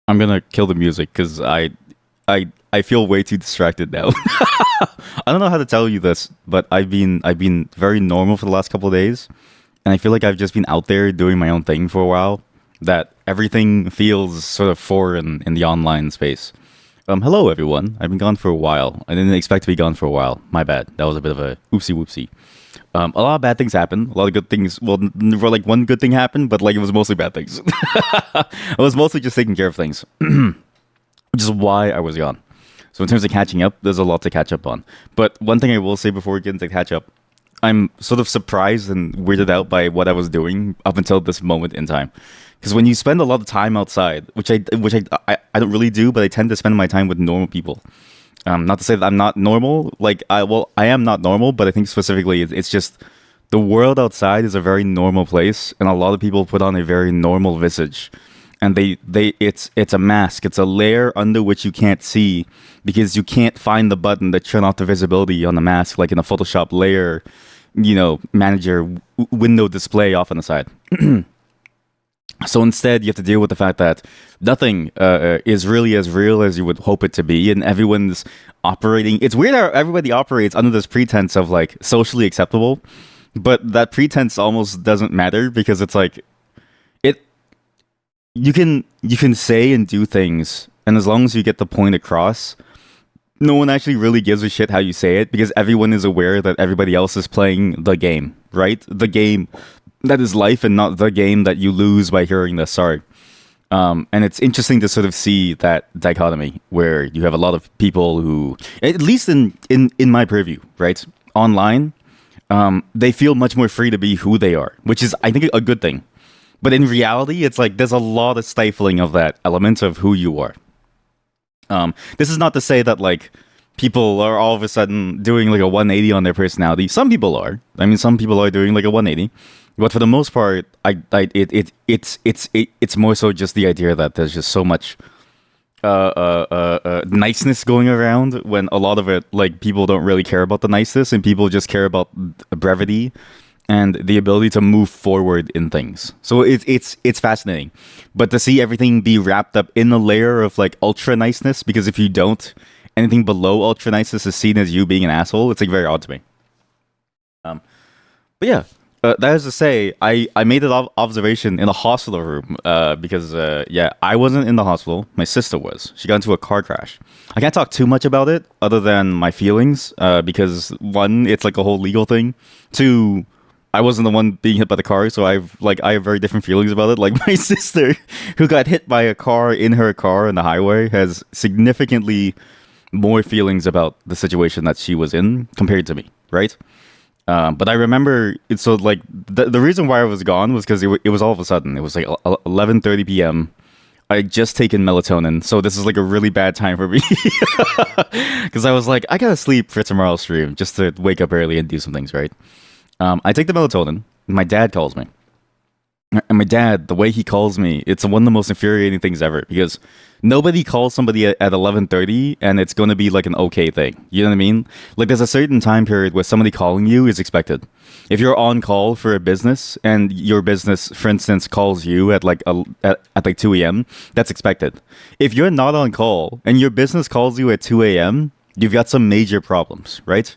I'm gonna kill the music because I feel way too distracted now. I don't know how to tell you this, but I've been very normal for the last couple of days, and I feel like I've just been out there doing my own thing for a while. That everything feels sort of foreign in the online space. Hello everyone. I've been gone for a while. I didn't expect to be gone for a while. My bad. That was a bit of a oopsie whoopsie. A lot of bad things happened. A lot of good things. Well, like one good thing happened, but like it was mostly bad things. I was mostly just taking care of things, which is why I was gone. So in terms of catching up, there's a lot to catch up on. But one thing I will say before we get into catch up, I'm sort of surprised and weirded out by what I was doing up until this moment in time. Because when you spend a lot of time outside, which I don't really do, but I tend to spend my time with normal people. Not to say that I'm not normal. I am not normal, but I think specifically it's just the world outside is a very normal place, and a lot of people put on a very normal visage, and it's a mask, it's a layer under which you can't see because you can't find the button that turn off the visibility on the mask, like in a Photoshop layer, manager window display off on the side. So instead, you have to deal with the fact that nothing is really as real as you would hope it to be, and everyone's operating. It's weird how everybody operates under this pretense of like socially acceptable, but that pretense almost doesn't matter because it's like it. You can say and do things, and as long as you get the point across, no one actually really gives a shit how you say it because everyone is aware that everybody else is playing the game, right? The game that is life and not the game that you lose by hearing this. Sorry. And it's interesting to sort of see that dichotomy where you have a lot of people who, at least in my purview, right? Online, they feel much more free to be who they are, which is, I think, a good thing. But in reality, it's like there's a lot of stifling of that element of who you are. This is not to say that like people are all of a sudden doing like a 180 on their personality. Some people are. I mean, some people are doing like a 180. But for the most part, it's more so just the idea that there's just so much niceness going around when a lot of it, like people don't really care about the niceness and people just care about brevity and the ability to move forward in things. So it's fascinating, but to see everything be wrapped up in a layer of like ultra niceness, because if you don't, anything below ultra niceness is seen as you being an asshole. It's like very odd to me. But yeah. That is to say, I made an observation in the hospital room because, yeah, I wasn't in the hospital. My sister was. She got into a car crash. I can't talk too much about it other than my feelings because, one, it's like a whole legal thing. Two, I wasn't the one being hit by the car, so I have very different feelings about it. Like my sister, who got hit by a car in her car on the highway, has significantly more feelings about the situation that she was in compared to me, right? But I remember it's so like the reason why I was gone was because it was all of a sudden. It was like 11:30 p.m. I had just taken melatonin, so this is like a really bad time for me because I was like, I gotta sleep for tomorrow's stream just to wake up early and do some things, right? I take the melatonin. My dad calls me. And my dad, the way he calls me, it's one of the most infuriating things ever because nobody calls somebody at 11:30 and it's going to be like an okay thing. You know what I mean? Like there's a certain time period where somebody calling you is expected. If you're on call for a business and your business, for instance, calls you at like 2 a.m., that's expected. If you're not on call and your business calls you at 2 a.m., you've got some major problems, right?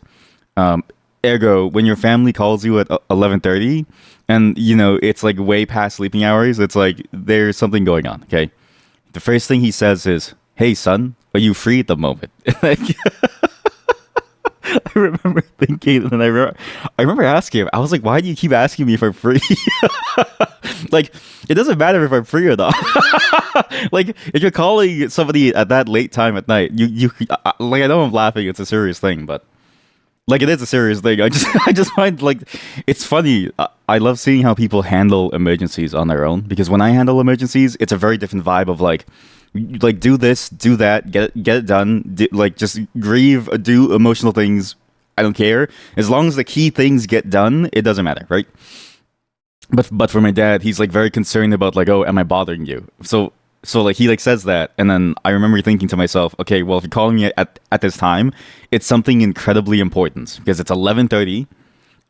Ergo, when your family calls you at 11:30 and it's like way past sleeping hours, it's like there's something going on. Okay, the first thing he says is, "Hey son, are you free at the moment?" Like, I remember thinking, and I remember asking him. I was like, "Why do you keep asking me if I'm free?" Like, it doesn't matter if I'm free or not. Like, if you're calling somebody at that late time at night, you like, I know I'm laughing. It's a serious thing, but. Like it is a serious thing. I just find like it's funny. I love seeing how people handle emergencies on their own because when I handle emergencies, it's a very different vibe of like do this, do that, get it done. Like just grieve, do emotional things. I don't care as long as the key things get done. It doesn't matter, right? But for my dad, he's like very concerned about like, oh, am I bothering you? So like he like says that, and then I remember thinking to myself, okay, well if you're calling me at this time, it's something incredibly important because it's 11:30,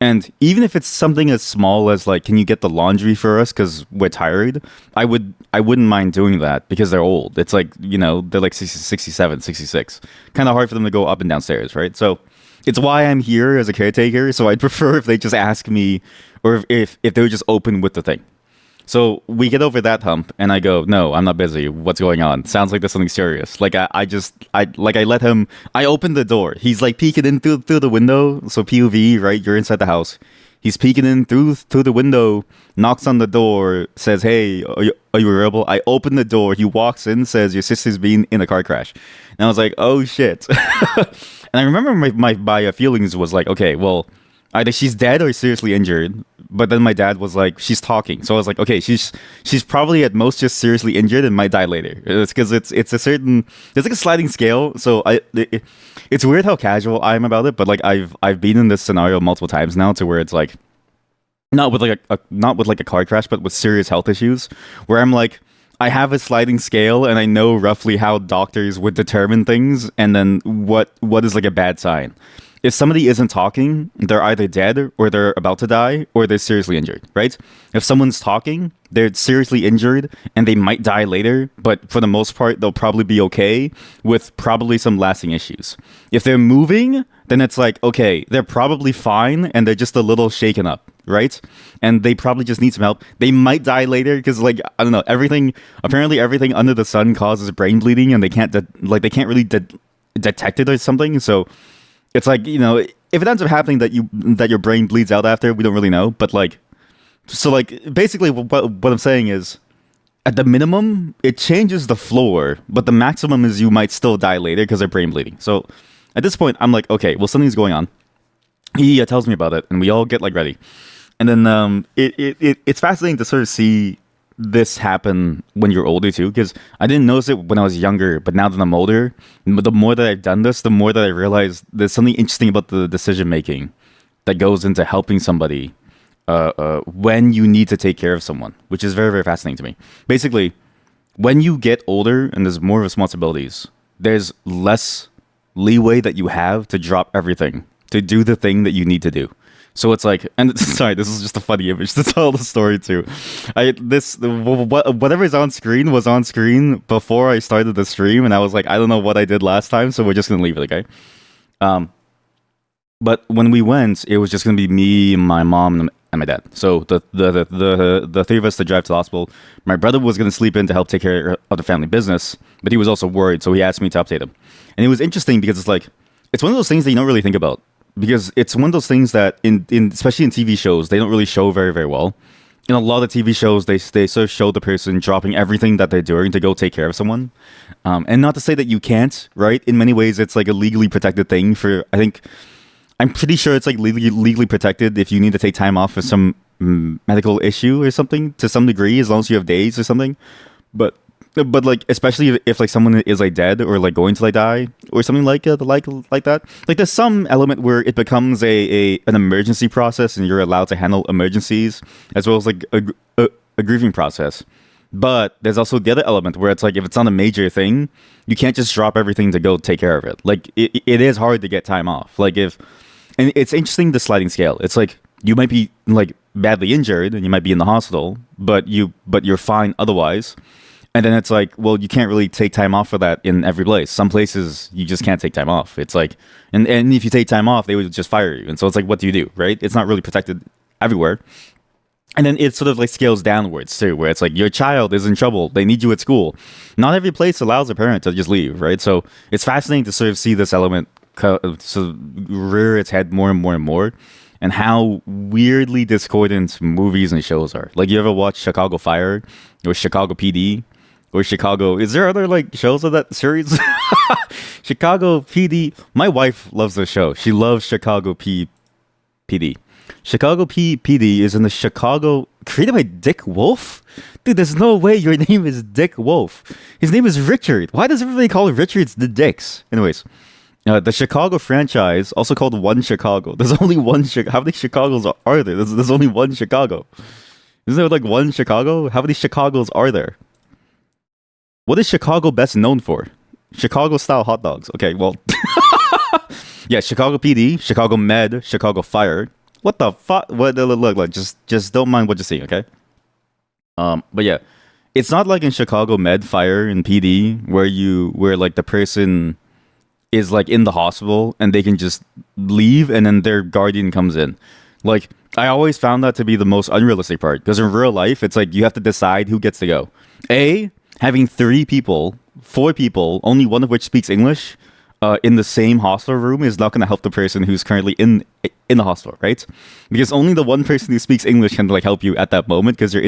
And even if it's something as small as like, can you get the laundry for us because we're tired? I wouldn't mind doing that because they're old. It's like, they're like 60, 67, 66. Kind of hard for them to go up and downstairs, right? So it's why I'm here as a caretaker. So I'd prefer if they just ask me, or if they would just open with the thing. So we get over that hump, and I go, no, I'm not busy. What's going on? Sounds like there's something serious. Like I let him. I open the door. He's like peeking in through the window. So POV, right? You're inside the house. He's peeking in through the window. Knocks on the door. Says, "Hey, are you available?" I open the door. He walks in. Says, "Your sister's been in a car crash." And I was like, "Oh shit!" And I remember my feelings was like, okay, well, either she's dead or seriously injured. But then my dad was like, she's talking. So I was like, okay, she's probably at most just seriously injured and might die later. It's because it's a certain, there's like a sliding scale. So it's weird how casual I am about it. But like I've been in this scenario multiple times now to where it's like not with like not with like a car crash, but with serious health issues where I'm like, I have a sliding scale and I know roughly how doctors would determine things and then what is like a bad sign. If somebody isn't talking, they're either dead or they're about to die or they're seriously injured, right? If someone's talking, they're seriously injured and they might die later, but for the most part, they'll probably be okay with probably some lasting issues. If they're moving, then it's like, okay, they're probably fine and they're just a little shaken up, right? And they probably just need some help. They might die later because, like, I don't know, apparently everything under the sun causes brain bleeding and they can't really detect it or something. So it's like, if it ends up happening that your brain bleeds out after, we don't really know. But like, so like basically what I'm saying is, at the minimum, it changes the floor, but the maximum is you might still die later because of brain bleeding. So at this point, I'm like, okay, well, something's going on. He tells me about it, and we all get like ready. And then it's fascinating to sort of see this happen when you're older too, because I didn't notice it when I was younger, but now that I'm older, the more that I've done this, the more that I realize there's something interesting about the decision making that goes into helping somebody when you need to take care of someone, which is very, very fascinating to me. Basically, when you get older and there's more responsibilities, there's less leeway that you have to drop everything to do the thing that you need to do. So it's like, and sorry, this is just a funny image to tell the story too. Whatever is on screen was on screen before I started the stream, and I was like, I don't know what I did last time, so we're just gonna leave it, okay? But when we went, it was just gonna be me, my mom, and my dad. So the three of us to drive to the hospital. My brother was gonna sleep in to help take care of the family business, but he was also worried, so he asked me to update him. And it was interesting because it's like, it's one of those things that you don't really think about. Because it's one of those things that in especially in TV shows, they don't really show very, very well. In a lot of TV shows, they sort of show the person dropping everything that they're doing to go take care of someone. And not to say that you can't, right? In many ways, it's like a legally protected thing I'm pretty sure it's like legally protected if you need to take time off for some medical issue or something to some degree, as long as you have days or something. But like, especially if like someone is like dead or like going to like die or something like that, like there's some element where it becomes an emergency process and you're allowed to handle emergencies as well as like a grieving process. But there's also the other element where it's like, if it's not a major thing, you can't just drop everything to go take care of it. Like it is hard to get time off. Like and it's interesting, the sliding scale. It's like, you might be like badly injured and you might be in the hospital, but you're fine otherwise. And then it's like, well, you can't really take time off for that in every place. Some places you just can't take time off. It's like, and if you take time off, they would just fire you. And so it's like, what do you do, right? It's not really protected everywhere. And then it sort of like scales downwards too, where it's like, your child is in trouble. They need you at school. Not every place allows a parent to just leave, right? So it's fascinating to sort of see this element sort of rear its head more and more and more, and how weirdly discordant movies and shows are. Like, you ever watch Chicago Fire or Chicago PD? Or Chicago. Is there other like shows of that series? Chicago PD. My wife loves the show. She loves Chicago PD. Chicago PD is in the Chicago, created by Dick Wolf? Dude, there's no way your name is Dick Wolf. His name is Richard. Why does everybody call Richards the Dicks? Anyways, the Chicago franchise, also called One Chicago. There's only one Chicago. How many Chicagos are there? There's only one Chicago. Isn't there like one Chicago? How many Chicagos are there? What is Chicago best known for? Chicago-style hot dogs. Okay, well... yeah, Chicago PD, Chicago Med, Chicago Fire, What the fuck? What? Look, just don't mind what you're seeing, okay? But yeah, it's not like in Chicago Med Fire and PD where like the person is like in the hospital and they can just leave and then their guardian comes in. Like I always found that to be the most unrealistic part because in real life it's like you have to decide who gets to go. Having 3 people, 4 people, only one of which speaks English, in the same hospital room is not going to help the person who's currently in the hospital, right? Because only the one person who speaks English can like help you at that moment because you're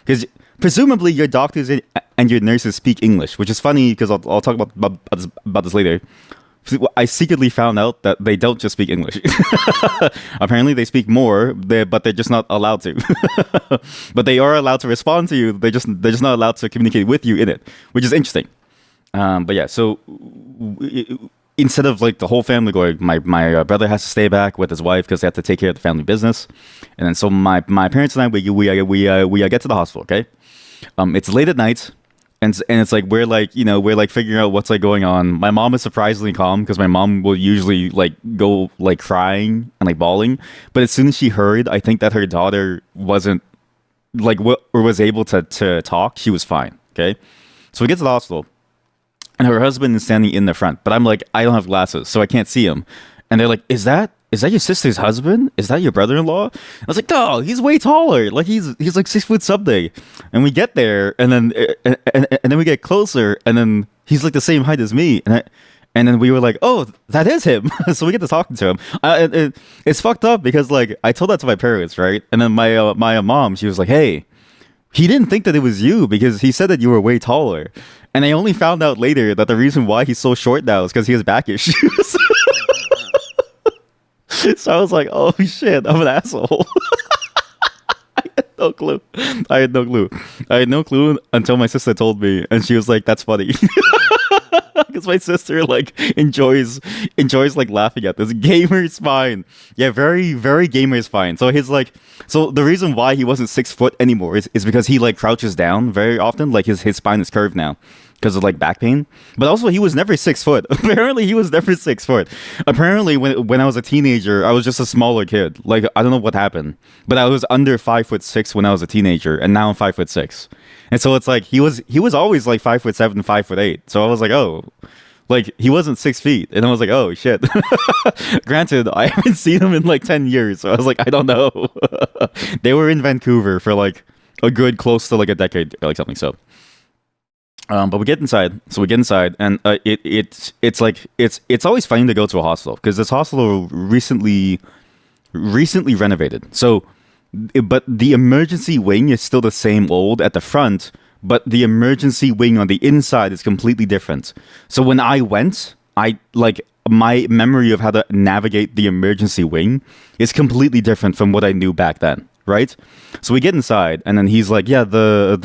because presumably your doctors and your nurses speak English, which is funny because I'll talk about this later. I secretly found out that they don't just speak English. Apparently, they speak more, but they're just not allowed to. But they are allowed to respond to you. They're just not allowed to communicate with you in it, which is interesting. But yeah, so instead of like the whole family going, my brother has to stay back with his wife because they have to take care of the family business, and then so my parents and I we get to the hospital. Okay, it's late at night. And it's like we're like figuring out what's like going on. My mom is surprisingly calm because my mom will usually like go like crying and like bawling. But as soon as she heard, I think that her daughter wasn't like or was able to talk, she was fine. Okay, so we get to the hospital, and her husband is standing in the front. But I'm like, I don't have glasses, so I can't see him. And they're like, Is that your sister's husband? Is that your brother-in-law? I was like, no, he's way taller. Like he's like 6 foot something. And we get there, and then we get closer, and then he's like the same height as me. And then we were like, oh, that is him. So we get to talking to him. It's fucked up because like I told that to my parents, right? And then my mom, she was like, hey, he didn't think that it was you because he said that you were way taller. And I only found out later that the reason why he's so short now is because he has back issues. So I was like, oh shit, I'm an asshole. I had no clue. I had no clue until my sister told me, and she was like, that's funny. Because my sister like enjoys like laughing at this. Gamer's fine. Yeah, very, very gamer's fine. So so the reason why he wasn't 6 foot anymore is because he like crouches down very often. Like his spine is curved now because of like back pain. But also he was never 6 foot. Apparently he was never 6 foot. Apparently when I was a teenager, I was just a smaller kid. Like I don't know what happened, but I was under 5'6" when I was a teenager, and now I'm 5'6". And so it's like he was always like 5'7", 5'8". So I was like, oh, like he wasn't 6 feet, and I was like, oh shit. Granted, I haven't seen him in like 10 years, so I was like, I don't know. They were in Vancouver for like a good close to like a decade or like something. So, but we get inside. So we get inside, and it's like it's always funny to go to a hospital because this hospital recently renovated. So. But the emergency wing is still the same old at the front, but the emergency wing on the inside is completely different. So when I went, my memory of how to navigate the emergency wing is completely different from what I knew back then, right? So we get inside, and then he's like, yeah, the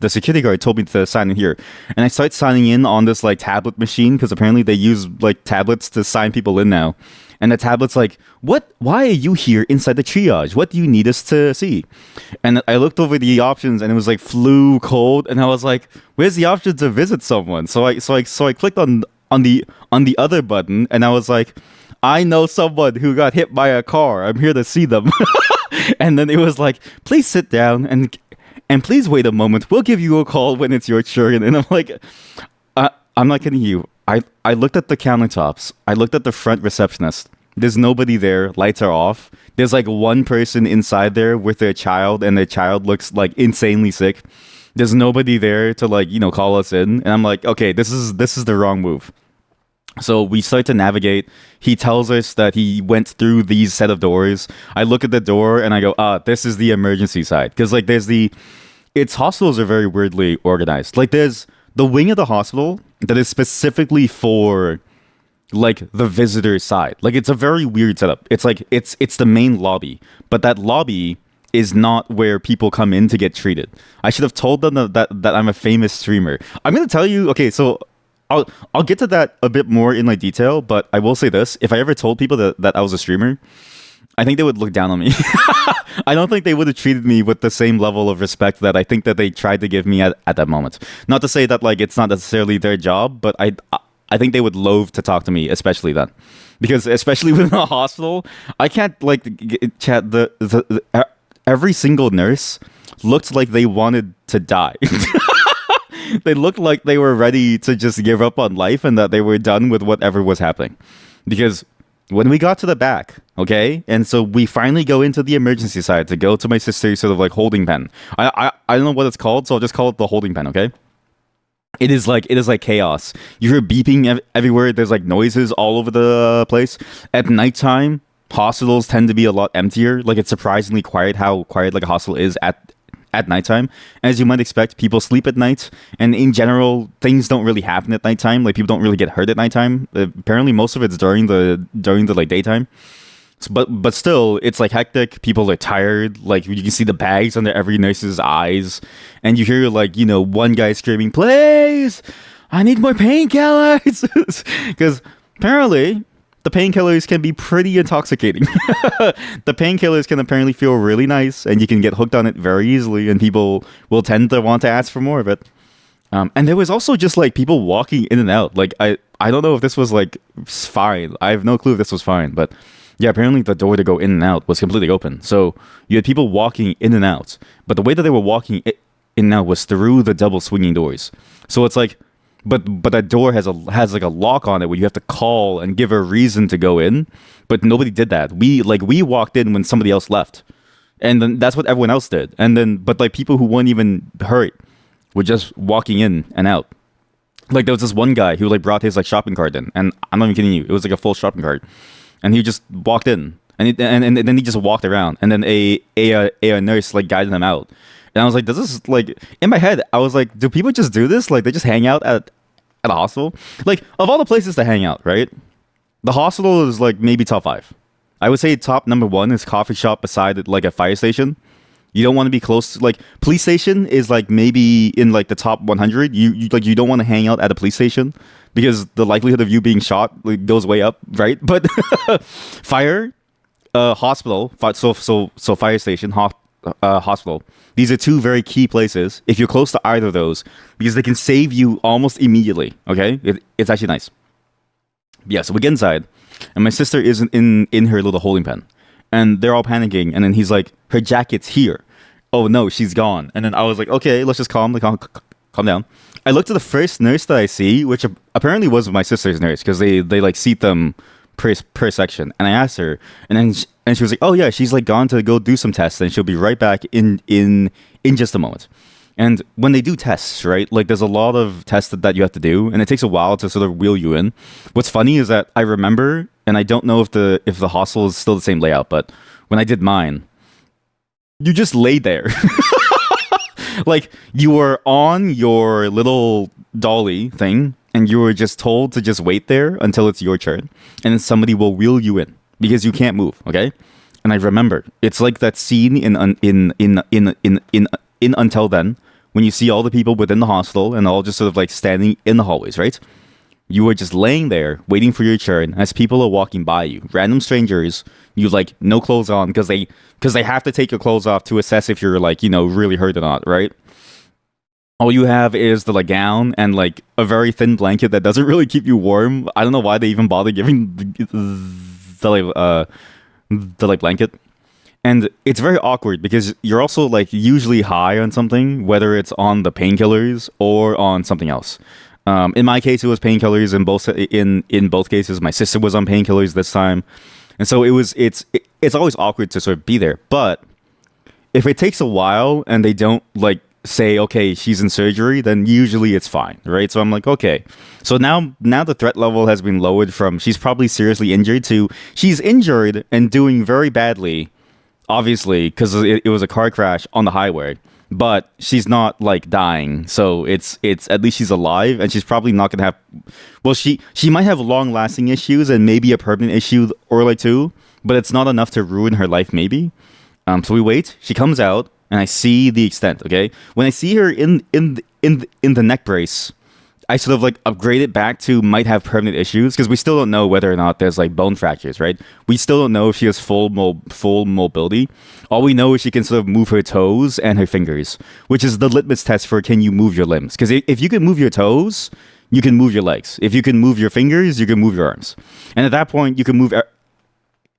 security guard told me to sign in here. And I start signing in on this like tablet machine because apparently they use like tablets to sign people in now. And the tablet's like, what? Why are you here inside the triage? What do you need us to see? And I looked over the options, and it was like flu, cold, and I was like, where's the option to visit someone? So I clicked on the other button, and I was like, I know someone who got hit by a car. I'm here to see them. And then it was like, please sit down and please wait a moment. We'll give you a call when it's your turn. And I'm like, I'm not kidding you. I looked at the countertops. I looked at the front receptionist. There's nobody there. Lights are off. There's like one person inside there with their child, and their child looks like insanely sick. There's nobody there to like, call us in. And I'm like, okay, this is the wrong move. So we start to navigate. He tells us that he went through these set of doors. I look at the door and I go, this is the emergency side. Because like its hospitals are very weirdly organized. Like there's the wing of the hospital that is specifically for like the visitor side. Like it's a very weird setup. It's like it's the main lobby, but that lobby is not where people come in to get treated. I should have told them that I'm a famous streamer. I'm gonna tell you. Okay, so I'll get to that a bit more in like detail, but I will say this: if I ever told people that I was a streamer, I think they would look down on me. I don't think they would have treated me with the same level of respect that I think that they tried to give me at that moment. Not to say that like it's not necessarily their job, but I think they would loathe to talk to me, especially then, because especially within a hospital, I can't like chat every single nurse looked like they wanted to die. They looked like they were ready to just give up on life and that they were done with whatever was happening. Because when we got to the back, okay, and so we finally go into the emergency side to go to my sister's sort of like holding pen. I don't know what it's called, so I'll just call it the holding pen, okay? It is like chaos. You hear beeping everywhere. There's like noises all over the place. At nighttime, hospitals tend to be a lot emptier. Like it's surprisingly quiet how quiet like a hospital is at nighttime. As you might expect, people sleep at night, and in general, things don't really happen at nighttime. Like people don't really get hurt at nighttime. Apparently, most of it's during the like daytime. But still, it's like hectic. People are tired. Like you can see the bags under every nurse's eyes, and you hear like one guy screaming, "Please, I need more painkillers," because apparently the painkillers can be pretty intoxicating. The painkillers can apparently feel really nice, and you can get hooked on it very easily, and people will tend to want to ask for more of it. And there was also just like people walking in and out. Like I don't know if this was like fine. I have no clue if this was fine, but yeah, apparently the door to go in and out was completely open. So you had people walking in and out, but the way that they were walking in and out was through the double swinging doors. So it's like, but that door has like a lock on it where you have to call and give a reason to go in. But nobody did that. We walked in when somebody else left, and then that's what everyone else did. And then but like people who weren't even hurt were just walking in and out. Like there was this one guy who like brought his like shopping cart in, and I'm not even kidding you, it was like a full shopping cart. And he just walked in, and then he just walked around, and then a nurse like guided him out. And I was like, does this like in my head? I was like, do people just do this? Like they just hang out at a hospital? Like of all the places to hang out, right? The hospital is like maybe top 5. I would say top number 1 is coffee shop beside like a fire station. You don't want to be close to, like police station is like maybe in like the top 100. You don't want to hang out at a police station because the likelihood of you being shot like, goes way up, right? But fire, hospital, so fire station, hospital. These are 2 very key places if you're close to either of those because they can save you almost immediately. Okay, it's actually nice. Yeah, so we get inside, and my sister is in her little holding pen, and they're all panicking, and then he's like, her jacket's here. Oh no, she's gone. And then I was like, okay, let's just calm down. I looked at the first nurse that I see, which apparently was my sister's nurse because they like seat them per section. And I asked her, and she was like, oh yeah, she's like gone to go do some tests, and she'll be right back in just a moment. And when they do tests, right, like there's a lot of tests that you have to do, and it takes a while to sort of wheel you in. What's funny is that I remember, and I don't know if the hostel is still the same layout, but when I did mine, you just lay there. Like you were on your little dolly thing, and you were just told to just wait there until it's your turn, and then somebody will wheel you in because you can't move. Okay, and I remember it's like that scene in Until Then when you see all the people within the hostel and all just sort of like standing in the hallways, right? You were just laying there waiting for your turn as people are walking by you, random strangers. You like no clothes on because they have to take your clothes off to assess if you're like really hurt or not, right? All you have is the like gown and like a very thin blanket that doesn't really keep you warm. I don't know why they even bother giving the like blanket. And it's very awkward because you're also like usually high on something, whether it's on the painkillers or on something else. In my case, it was painkillers. In both cases, my sister was on painkillers this time, and so it's always awkward to sort of be there. But if it takes a while and they don't like say, okay, she's in surgery, then usually it's fine, right? So I'm like, okay. So now the threat level has been lowered from she's probably seriously injured to she's injured and doing very badly. Obviously, because it was a car crash on the highway, but she's not like dying, so it's at least she's alive, and she's probably not gonna have. Well, she might have long lasting issues and maybe a permanent issue or like 2, but it's not enough to ruin her life. Maybe. So we wait. She comes out, and I see the extent. Okay, when I see her in the neck brace, I sort of like upgrade it back to might have permanent issues because we still don't know whether or not there's like bone fractures, right? We still don't know if she has full mobility. All we know is she can sort of move her toes and her fingers, which is the litmus test for can you move your limbs. Because if you can move your toes, you can move your legs. If you can move your fingers, you can move your arms. And at that point, you can move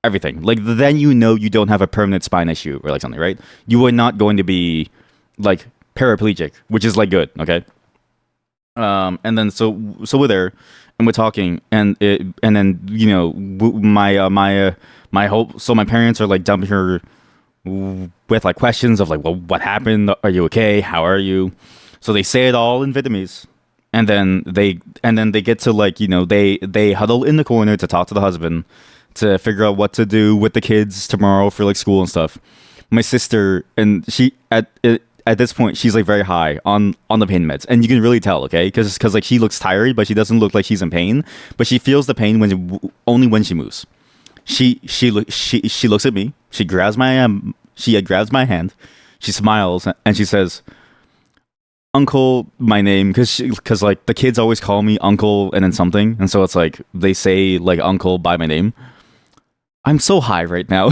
everything. Like, then you know you don't have a permanent spine issue or like something, right? You are not going to be like paraplegic, which is like good, okay? And then so we're there and we're talking, and then my hope. So my parents are like dumping her with like questions of like, well, what happened? Are you okay? How are you? So they say it all in Vietnamese, and then they get to like, they huddle in the corner to talk to the husband to figure out what to do with the kids tomorrow for like school and stuff. My sister, and she at this point, she's like very high on the pain meds, and you can really tell, okay, because like she looks tired, but she doesn't look like she's in pain, but she feels the pain only when she moves. She looks at me, she grabs my hand, she smiles, and she says, "Uncle," my name, because like the kids always call me Uncle and then something, and so it's like they say like Uncle by my name. I'm so high right now.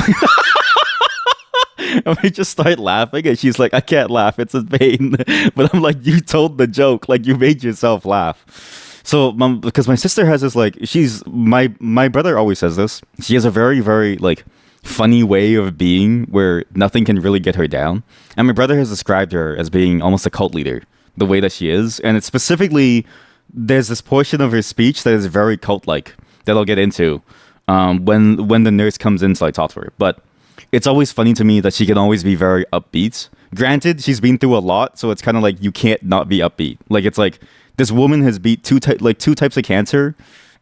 And we just start laughing, and she's like, "I can't laugh, it's in pain." But I'm like, "You told the joke, like you made yourself laugh." So, because my sister has this like, she's my brother always says this. She has a very, very like funny way of being where nothing can really get her down. And my brother has described her as being almost a cult leader, the way that she is. And it's specifically, there's this portion of her speech that is very cult-like that I'll get into when the nurse comes in to like talk to her. But it's always funny to me that she can always be very upbeat. Granted, she's been through a lot, so it's kind of like you can't not be upbeat. Like, it's like this woman has beat two types of cancer,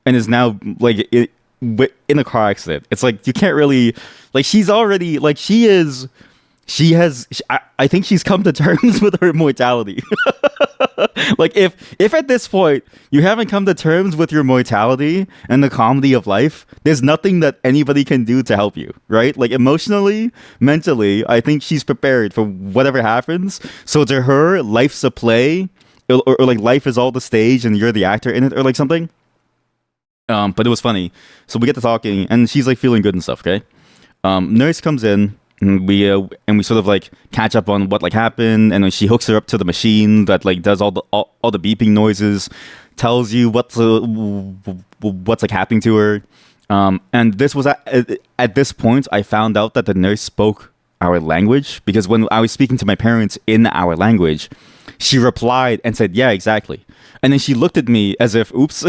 and is now like in a car accident. It's like you can't really, like, she's already like I think she's come to terms with her mortality. Like, if at this point you haven't come to terms with your mortality and the comedy of life, there's nothing that anybody can do to help you, right? Like, emotionally, mentally, I think she's prepared for whatever happens. So to her, life's a play, or like life is all the stage and you're the actor in it, or like something. But it was funny. So we get to talking, and she's like feeling good and stuff. Okay. Nurse comes in. And we sort of like catch up on what like happened, and then she hooks her up to the machine that like does all the beeping noises, tells you what's like happening to her. And this was at this point I found out that the nurse spoke our language, because when I was speaking to my parents in our language, she replied and said, "Yeah, exactly." And then she looked at me as if, oops,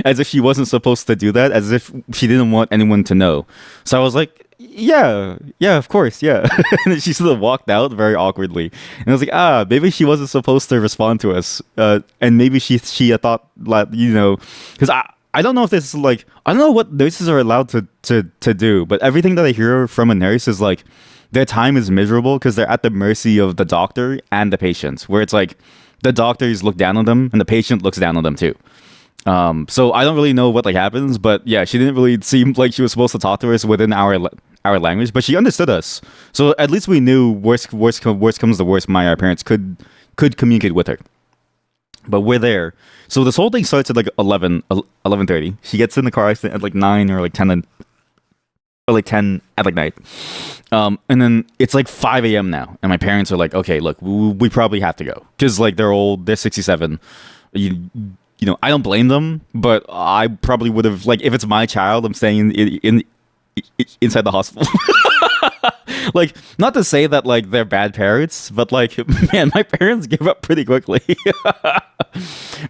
as if she wasn't supposed to do that, as if she didn't want anyone to know. So I was like, yeah, of course, yeah. And then she sort of walked out very awkwardly. And I was like, maybe she wasn't supposed to respond to us. And maybe she thought, like, because I don't know if this is like, I don't know what nurses are allowed to do, but everything that I hear from a nurse is like, their time is miserable because they're at the mercy of the doctor and the patient, where it's like the doctors look down on them and the patient looks down on them too. So I don't really know what like happens, but yeah, she didn't really seem like she was supposed to talk to us within our language, but she understood us. So at least we knew worst comes to worst, my parents could communicate with her. But we're there. So this whole thing starts at like 11:30. She gets in the car accident at like 9 or like 10 or like 10 at like night. And then it's like 5 a.m. now, and my parents are like, "Okay, look, we probably have to go," because like they're old, they're 67. I don't blame them, but I probably would have, like, if it's my child, I'm staying inside the hospital. Like, not to say that like they're bad parents, but like, man, my parents give up pretty quickly.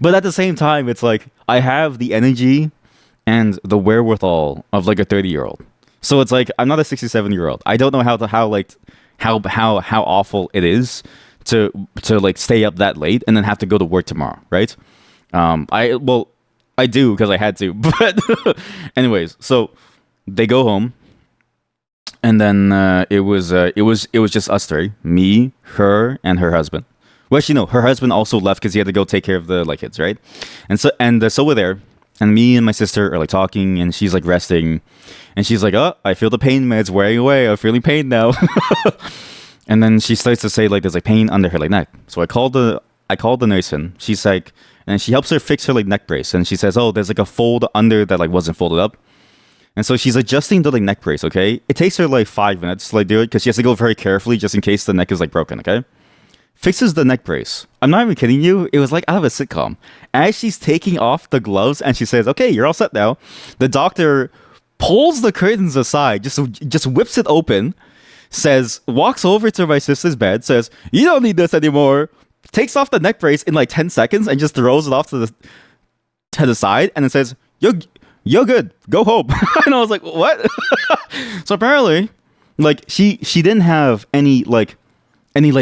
But at the same time, it's like I have the energy and the wherewithal of like a 30-year-old. So it's like I'm not a 67-year-old. I don't know how awful it is to like stay up that late and then have to go to work tomorrow, right? I do because I had to. But anyways, so they go home, and then it was just us three, me, her, and her husband. Well, actually, no, her husband also left because he had to go take care of the like kids, right? And so we're there, and me and my sister are like talking, and she's like resting, and she's like, "Oh, I feel the pain meds wearing away. I'm feeling pain now." And then she starts to say like there's like pain under her like neck. So I called the nurse in. She's like, and she helps her fix her like neck brace, and she says, "Oh, there's like a fold under that like wasn't folded up." And so she's adjusting the like neck brace. Okay, it takes her like 5 minutes to like do it because she has to go very carefully just in case the neck is like broken. Okay. fixes the neck brace. I'm not even kidding you. It was like out of a sitcom. As she's taking off the gloves and she says, "Okay, you're all set now," the doctor pulls the curtains aside, just whips it open, walks over to my sister's bed, says, "You don't need this anymore," takes off the neck brace in like 10 seconds and just throws it off to the side and then says, You're good. Go home." And I was like, "What?" So apparently, like she didn't have any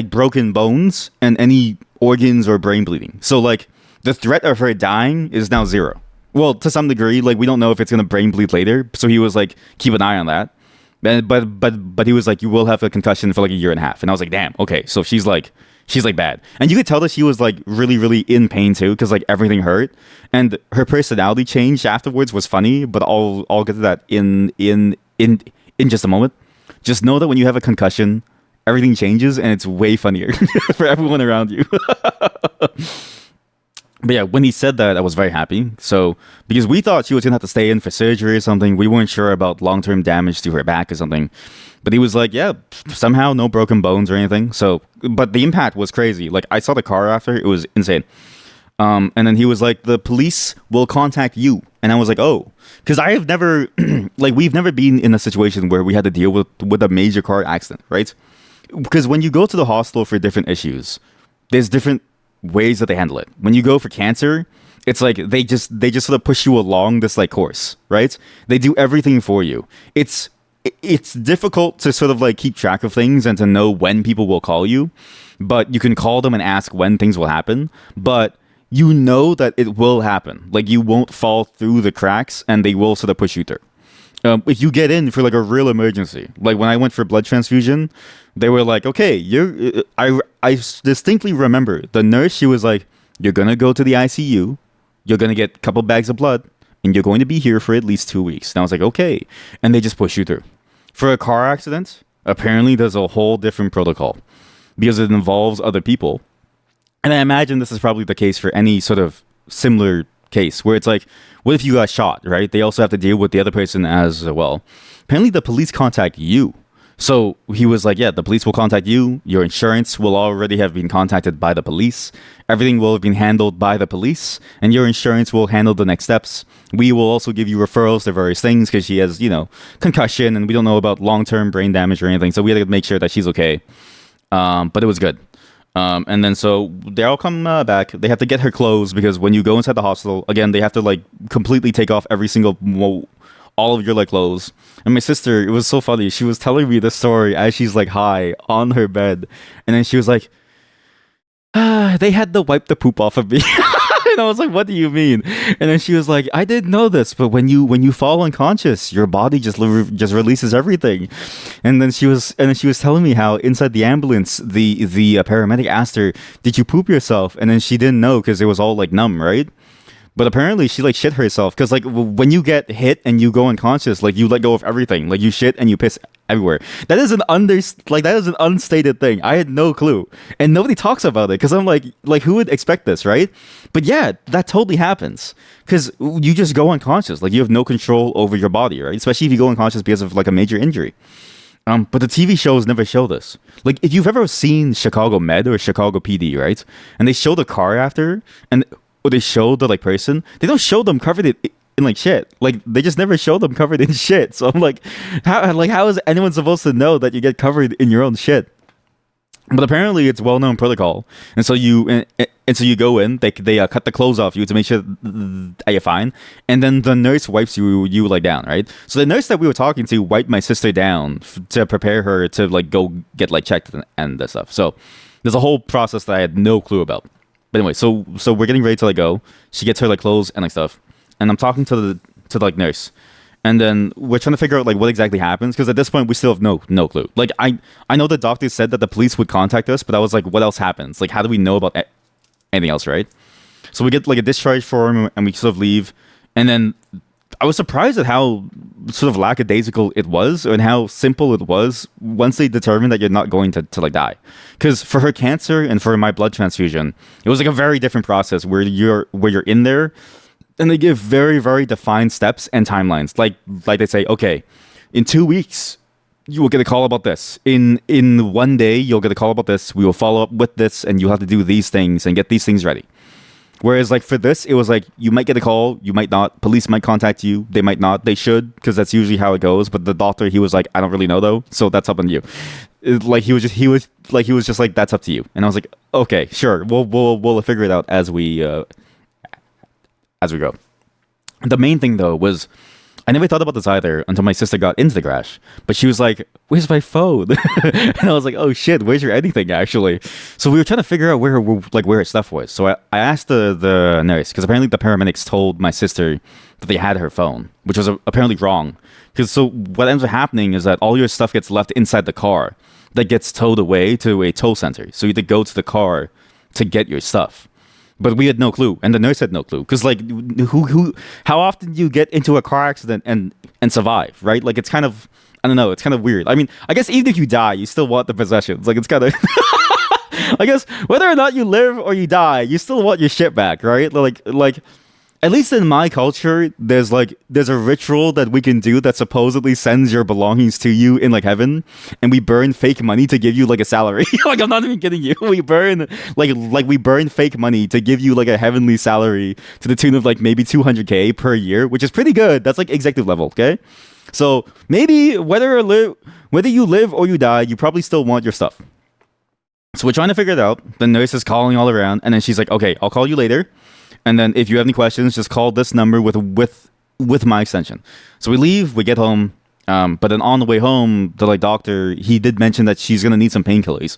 broken bones and any organs or brain bleeding. So like the threat of her dying is now zero. Well, to some degree, like we don't know if it's gonna brain bleed later. So he was like, keep an eye on that. But he was like, "You will have a concussion for like a year and a half." And I was like, "Damn, okay." So she's like bad, and you could tell that she was like really really in pain too, because like everything hurt, and her personality change afterwards was funny. But I'll get to that in just a moment. Just know that when you have a concussion, everything changes, and it's way funnier for everyone around you. But yeah, when he said that, I was very happy. So, because we thought she was going to have to stay in for surgery or something. We weren't sure about long-term damage to her back or something. But he was like, yeah, somehow no broken bones or anything. So, but the impact was crazy. Like, I saw the car after. It was insane. And then he was like, "The police will contact you." And I was like, "Oh." Because I have never, like, we've never been in a situation where we had to deal with a major car accident, right? Because when you go to the hospital for different issues, there's different ways that they handle it. When you go for cancer, it's like they just sort of push you along this like course, right? They do everything for you. It's difficult to sort of like keep track of things and to know when people will call you, but you can call them and ask when things will happen. But you know that it will happen. Like you won't fall through the cracks, and they will sort of push you through. If you get in for like a real emergency, like when I went for blood transfusion, they were like, "Okay, I distinctly remember the nurse. She was like, "You're gonna go to the ICU. You're gonna get a couple bags of blood, and you're going to be here for at least 2 weeks." And I was like, "Okay," and they just push you through. For a car accident, apparently there's a whole different protocol because it involves other people, and I imagine this is probably the case for any sort of similar case where it's like, what if you got shot, right? They also have to deal with the other person as well. Apparently the police contact you. So he was like, yeah, the police will contact you. Your insurance will already have been contacted by the police. Everything will have been handled by the police, and your insurance will handle the next steps. We will also give you referrals to various things because she has, concussion, and we don't know about long-term brain damage or anything. So we had to make sure that she's okay. But it was good. And then so they all come back. They have to get her clothes because when you go inside the hospital, again, they have to like completely take off all of your like clothes. And my sister, it was so funny. She was telling me the story as she's like high on her bed, and then she was like, "They had to wipe the poop off of me." And I was like, "What do you mean?" And then she was like, "I didn't know this, but when you fall unconscious, your body just releases everything." And then she was telling me how inside the ambulance, the paramedic asked her, "Did you poop yourself?" And then she didn't know because it was all like numb, right? But apparently she like shit herself because like when you get hit and you go unconscious, like you let go of everything, like you shit and you piss everywhere. That is an unstated thing. I had no clue, and nobody talks about it because I'm like who would expect this, right? But yeah, that totally happens because you just go unconscious, like you have no control over your body, right? Especially if you go unconscious because of like a major injury. But the TV shows never show this. Like if you've ever seen Chicago Med or Chicago PD, right? And they show the car after or they show the like person, they don't show them covered in like shit. Like they just never show them covered in shit. So I'm like, how is anyone supposed to know that you get covered in your own shit? But apparently it's well-known protocol, and so you go in. They cut the clothes off you to make sure that you're fine, and then the nurse wipes you like down, right? So the nurse that we were talking to wiped my sister down to prepare her to like go get like checked and that stuff. So there's a whole process that I had no clue about. But anyway, so we're getting ready to like go. She gets her like clothes and like stuff, and I'm talking to the like nurse, and then we're trying to figure out like what exactly happens because at this point we still have no clue. Like I know the doctor said that the police would contact us, but I was like, what else happens? Like how do we know about anything else, right? So we get like a discharge form and we sort of leave, and then I was surprised at how sort of lackadaisical it was and how simple it was once they determined that you're not going to like die. Because for her cancer and for my blood transfusion, it was like a very different process where you're in there and they give very, very defined steps and timelines. Like they say, okay, in 2 weeks, you will get a call about this in one day. You'll get a call about this. We will follow up with this, and you'll have to do these things and get these things ready. Whereas like for this, it was like you might get a call, you might not. Police might contact you, they might not. They should, because that's usually how it goes. But the doctor, he was like, I don't really know though, so that's up on you. Like he was just like, that's up to you. And I was like, okay, sure, we'll figure it out as we go. The main thing though was I never thought about this either until my sister got into the crash. But she was like, "Where's my phone?" And I was like, "Oh shit, where's your anything?" Actually, so we were trying to figure out where her stuff was. So I asked the nurse, because apparently the paramedics told my sister that they had her phone, which was apparently wrong. Because so what ends up happening is that all your stuff gets left inside the car, that gets towed away to a tow center. So you have to go to the car to get your stuff. But we had no clue, and the nurse had no clue, because like, how often do you get into a car accident and survive, right? Like, it's kind of, I don't know, it's kind of weird. I mean, I guess even if you die, you still want the possessions. Like, it's kind of, I guess whether or not you live or you die, you still want your shit back, right? Like. At least in my culture, there's a ritual that we can do that supposedly sends your belongings to you in like heaven, and we burn fake money to give you like a salary. Like, I'm not even kidding you. We burn we burn fake money to give you like a heavenly salary to the tune of like maybe 200K per year, which is pretty good. That's like executive level, okay? So maybe whether you live or you die, you probably still want your stuff. So we're trying to figure it out. The nurse is calling all around, and then she's like, "Okay, I'll call you later. And then if you have any questions, just call this number with my extension." So we leave, we get home. But then on the way home, the like doctor, he did mention that she's gonna need some painkillers,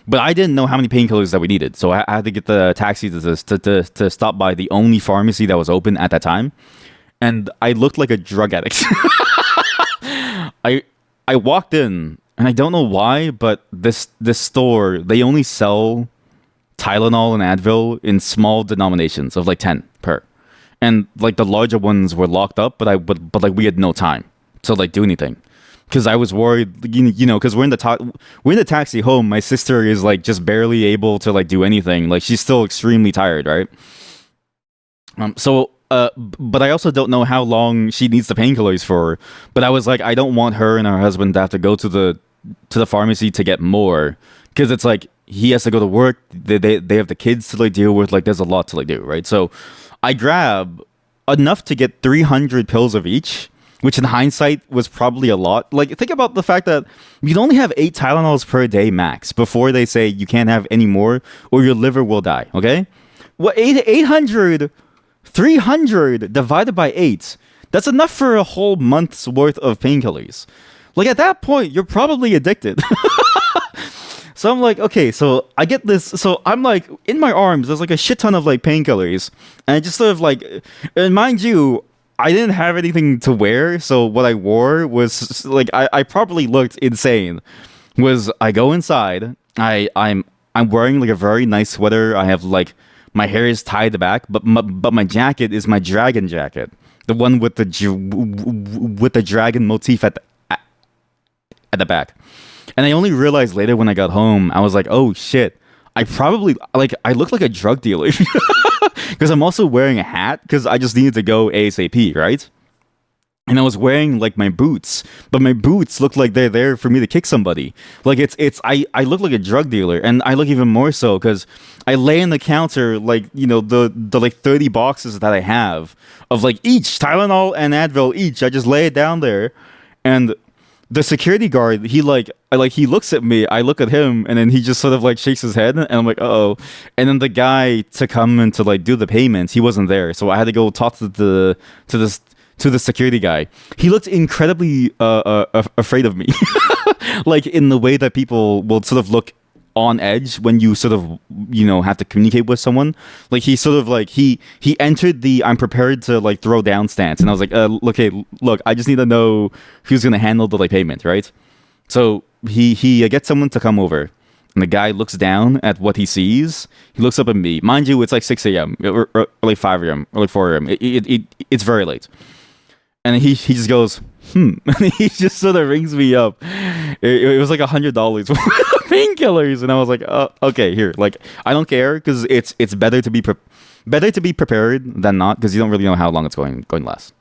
but I didn't know how many painkillers that we needed, so I had to get the taxi to stop by the only pharmacy that was open at that time, and I looked like a drug addict. I walked in, and I don't know why, but this store, they only sell Tylenol and Advil in small denominations of like 10 per, and like the larger ones were locked up, but like we had no time to like do anything, because I was worried, you know, because we're in the taxi home. My sister is like just barely able to like do anything. Like, she's still extremely tired, right? But I also don't know how long she needs the painkillers for. But I was like, I don't want her and her husband to have to go to the pharmacy to get more, because it's like he has to go to work. They have the kids to like deal with. Like, there's a lot to like do, right? So I grab enough to get 300 pills of each, which in hindsight was probably a lot. Like, think about the fact that you'd only have 8 Tylenols per day max before they say you can't have any more or your liver will die, okay? Well, 800, 300 divided by 8, that's enough for a whole month's worth of painkillers. Like, at that point, you're probably addicted. So I'm like, okay, so I get this. So I'm like, in my arms, there's like a shit ton of like painkillers. And I just sort of like, and mind you, I didn't have anything to wear. So what I wore was like, I probably looked insane. Was I go inside, I'm wearing like a very nice sweater. I have like, my hair is tied the back, but my jacket is my dragon jacket. The one with the dragon motif at the back. And I only realized later when I got home, I was like, oh shit, I probably, like, I look like a drug dealer. Because I'm also wearing a hat, because I just needed to go ASAP, right? And I was wearing like my boots, but my boots look like they're there for me to kick somebody. Like, I look like a drug dealer, and I look even more so because I lay on the counter, like, you know, the like 30 boxes that I have of like each Tylenol and Advil each. I just lay it down there, and the security guard, he looks at me, I look at him, and then he just sort of like shakes his head, and I'm like, uh-oh. And then the guy to come and to like do the payments, he wasn't there, so I had to go talk to the security guy. He looked incredibly afraid of me. Like, in the way that people will sort of look on edge when you sort of, you know, have to communicate with someone. Like, he sort of like, he entered the I'm prepared to like throw down stance, and I was like, look, I just need to know who's gonna handle the like payment, right? So he gets someone to come over, and the guy looks down at what he sees. He looks up at me. Mind you, it's like 6 a.m. Or like 5 a.m. or like 4 a.m. It's very late. And he just goes, and he just sort of rings me up. It was like $100 worth of painkillers, and I was like, okay, here. Like, I don't care, because it's better to be prepared than not, because you don't really know how long it's going to last.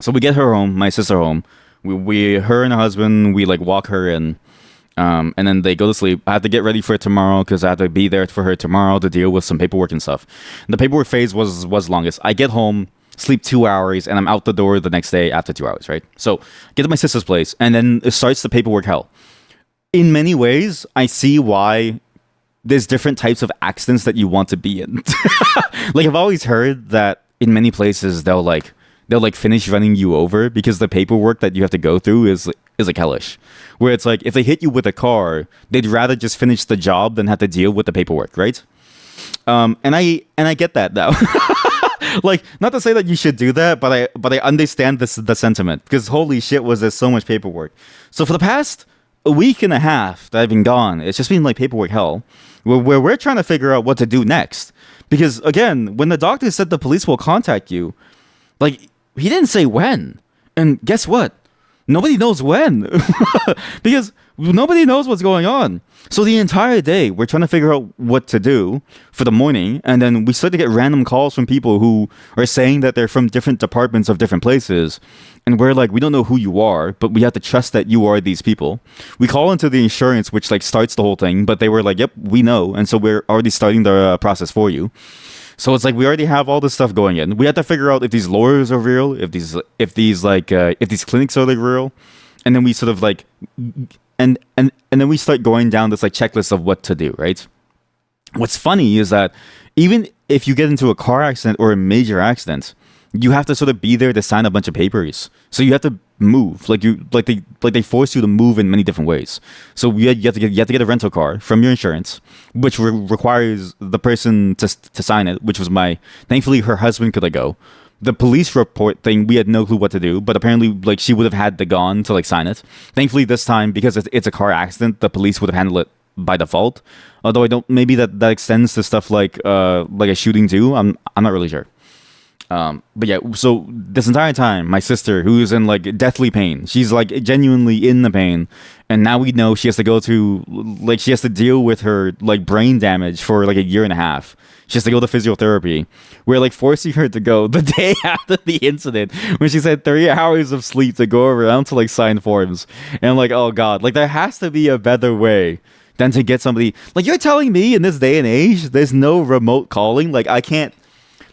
So we get her home, my sister home. her and her husband, we like walk her in. And then they go to sleep. I have to get ready for it tomorrow because I have to be there for her tomorrow to deal with some paperwork and stuff. And the paperwork phase was longest. I get home, sleep 2 hours, and I'm out the door the next day after 2 hours, right? So get to my sister's place, and then it starts the paperwork hell. In many ways, I see why there's different types of accidents that you want to be in. Like, I've always heard that in many places they'll finish running you over because the paperwork that you have to go through is like hellish. Where it's like, if they hit you with a car, they'd rather just finish the job than have to deal with the paperwork, right? And I get that now. Like, not to say that you should do that, but I understand the sentiment, because holy shit, was there so much paperwork. So for the past a week and a half that I've been gone, it's just been like paperwork hell, where we're trying to figure out what to do next. Because again, when the doctor said the police will contact you, like, he didn't say when. And guess what? Nobody knows when. Because nobody knows what's going on. So the entire day, we're trying to figure out what to do for the morning. And then we start to get random calls from people who are saying that they're from different departments of different places. And we're like, we don't know who you are, but we have to trust that you are these people. We call into the insurance, which like starts the whole thing. But they were like, yep, we know. And so we're already starting the process for you. So it's like we already have all this stuff going in. We have to figure out if these lawyers are real, if these clinics are like real, and then we sort of like, and then we start going down this like checklist of what to do. Right. What's funny is that even if you get into a car accident or a major accident, you have to sort of be there to sign a bunch of papers. So you have to move, they force you to move in many different ways. So you have to get a rental car from your insurance, which requires the person to sign it, which was thankfully her husband could go. The police report thing, we had no clue what to do, but apparently like she would have had the gun to like sign it. Thankfully this time, because it's a car accident, the police would have handled it by default. Although maybe that extends to stuff like a shooting too. I'm not really sure. But yeah, so this entire time, my sister, who is in like deathly pain, she's like genuinely in the pain, and now we know she has to she has to deal with her like brain damage for like a year and a half. She has to go to physiotherapy. We're like forcing her to go the day after the incident, when she's had 3 hours of sleep to go around to like sign forms. And I'm like, oh god, like there has to be a better way than to get somebody. Like, you're telling me in this day and age, there's no remote calling? Like, I can't.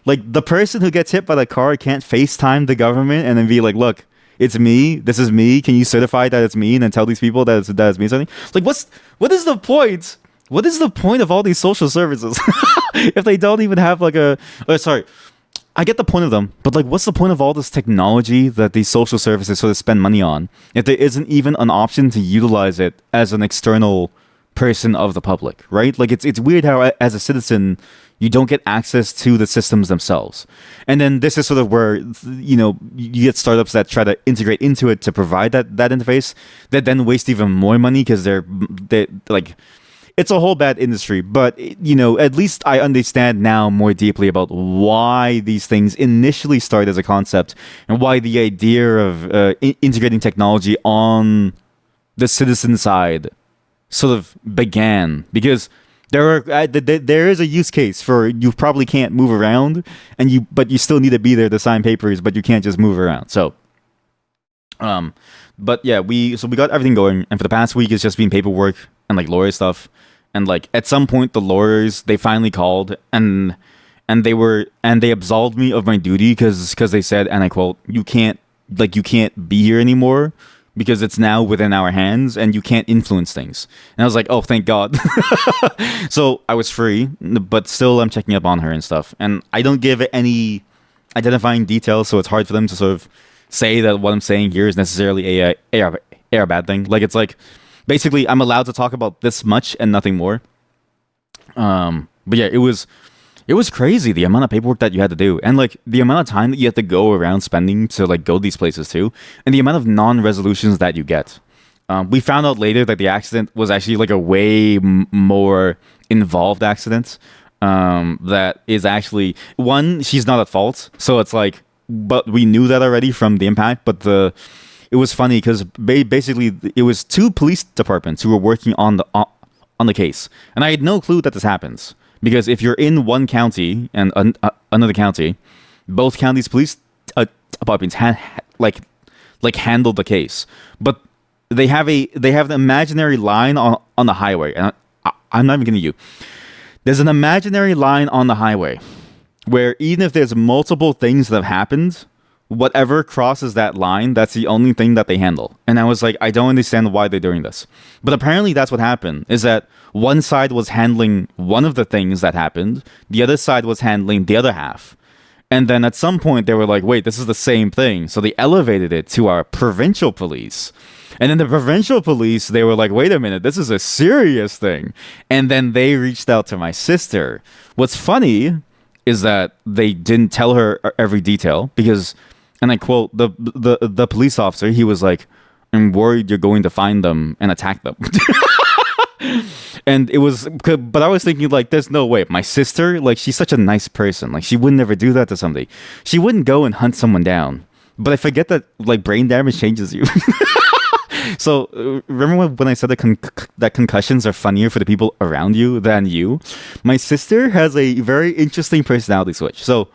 Like, the person who gets hit by the car can't FaceTime the government and then be like, look, it's me. This is me. Can you certify that it's me? And then tell these people that it's me something? Like, what is the point? What is the point of all these social services if they don't even have like I get the point of them, but like, what's the point of all this technology that these social services sort of spend money on if there isn't even an option to utilize it as an external person of the public, right? Like, it's weird how as a citizen you don't get access to the systems themselves. And then this is sort of where, you get startups that try to integrate into it to provide that interface that then waste even more money because they're like, it's a whole bad industry. But, at least I understand now more deeply about why these things initially started as a concept and why the idea of integrating technology on the citizen side sort of began. Because there is a use case for you probably can't move around, but you still need to be there to sign papers, but you can't just move around. So, but yeah, we got everything going, and for the past week it's just been paperwork and like lawyer stuff, and like at some point the lawyers, they finally called and they absolved me of my duty because they said, and I quote, you can't be here anymore, because it's now within our hands and you can't influence things. And I was like, oh, thank God. So I was free, but still I'm checking up on her and stuff. And I don't give any identifying details, so it's hard for them to sort of say that what I'm saying here is necessarily a bad thing. Like, it's like, basically I'm allowed to talk about this much and nothing more. But yeah, it was crazy, the amount of paperwork that you had to do, and like the amount of time that you had to go around spending to like go these places too, and the amount of non-resolutions that you get. We found out later that the accident was actually like a way more involved accident. That is actually, one, she's not at fault, so it's like, but we knew that already from the impact. But it was funny because basically it was 2 police departments who were working on the case, and I had no clue that this happens. Because if you're in one county and another county, both counties' police departments like handle the case. But they have an imaginary line on the highway, and I'm not even kidding you. There's an imaginary line on the highway where even if there's multiple things that have happened, whatever crosses that line, that's the only thing that they handle. And I was like, I don't understand why they're doing this. But apparently that's what happened, is that one side was handling one of the things that happened, the other side was handling the other half. And then at some point they were like, wait, this is the same thing. So they elevated it to our provincial police. And then the provincial police, they were like, wait a minute, this is a serious thing. And then they reached out to my sister. What's funny is that they didn't tell her every detail because, and I quote, the police officer, he was like, I'm worried you're going to find them and attack them. And it was, but I was thinking, like, there's no way. My sister, like, she's such a nice person. Like, she would never do that to somebody. She wouldn't go and hunt someone down. But I forget that, like, brain damage changes you. So, remember when I said that concussions are funnier for the people around you than you? My sister has a very interesting personality switch. So,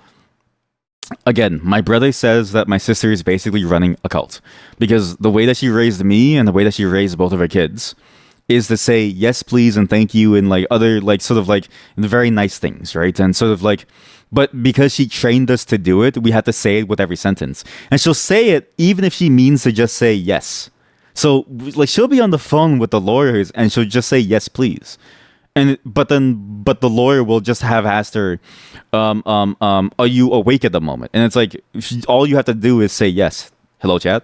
again, my brother says that my sister is basically running a cult. Because the way that she raised me and the way that she raised both of her kids is to say yes please and thank you and like other like sort of like very nice things, right? And sort of like, but because she trained us to do it, we had to say it with every sentence, and she'll say it even if she means to just say yes. So like she'll be on the phone with the lawyers and she'll just say yes please, and but the lawyer will just have asked her, are you awake at the moment? And it's like all you have to do is say yes, hello chat.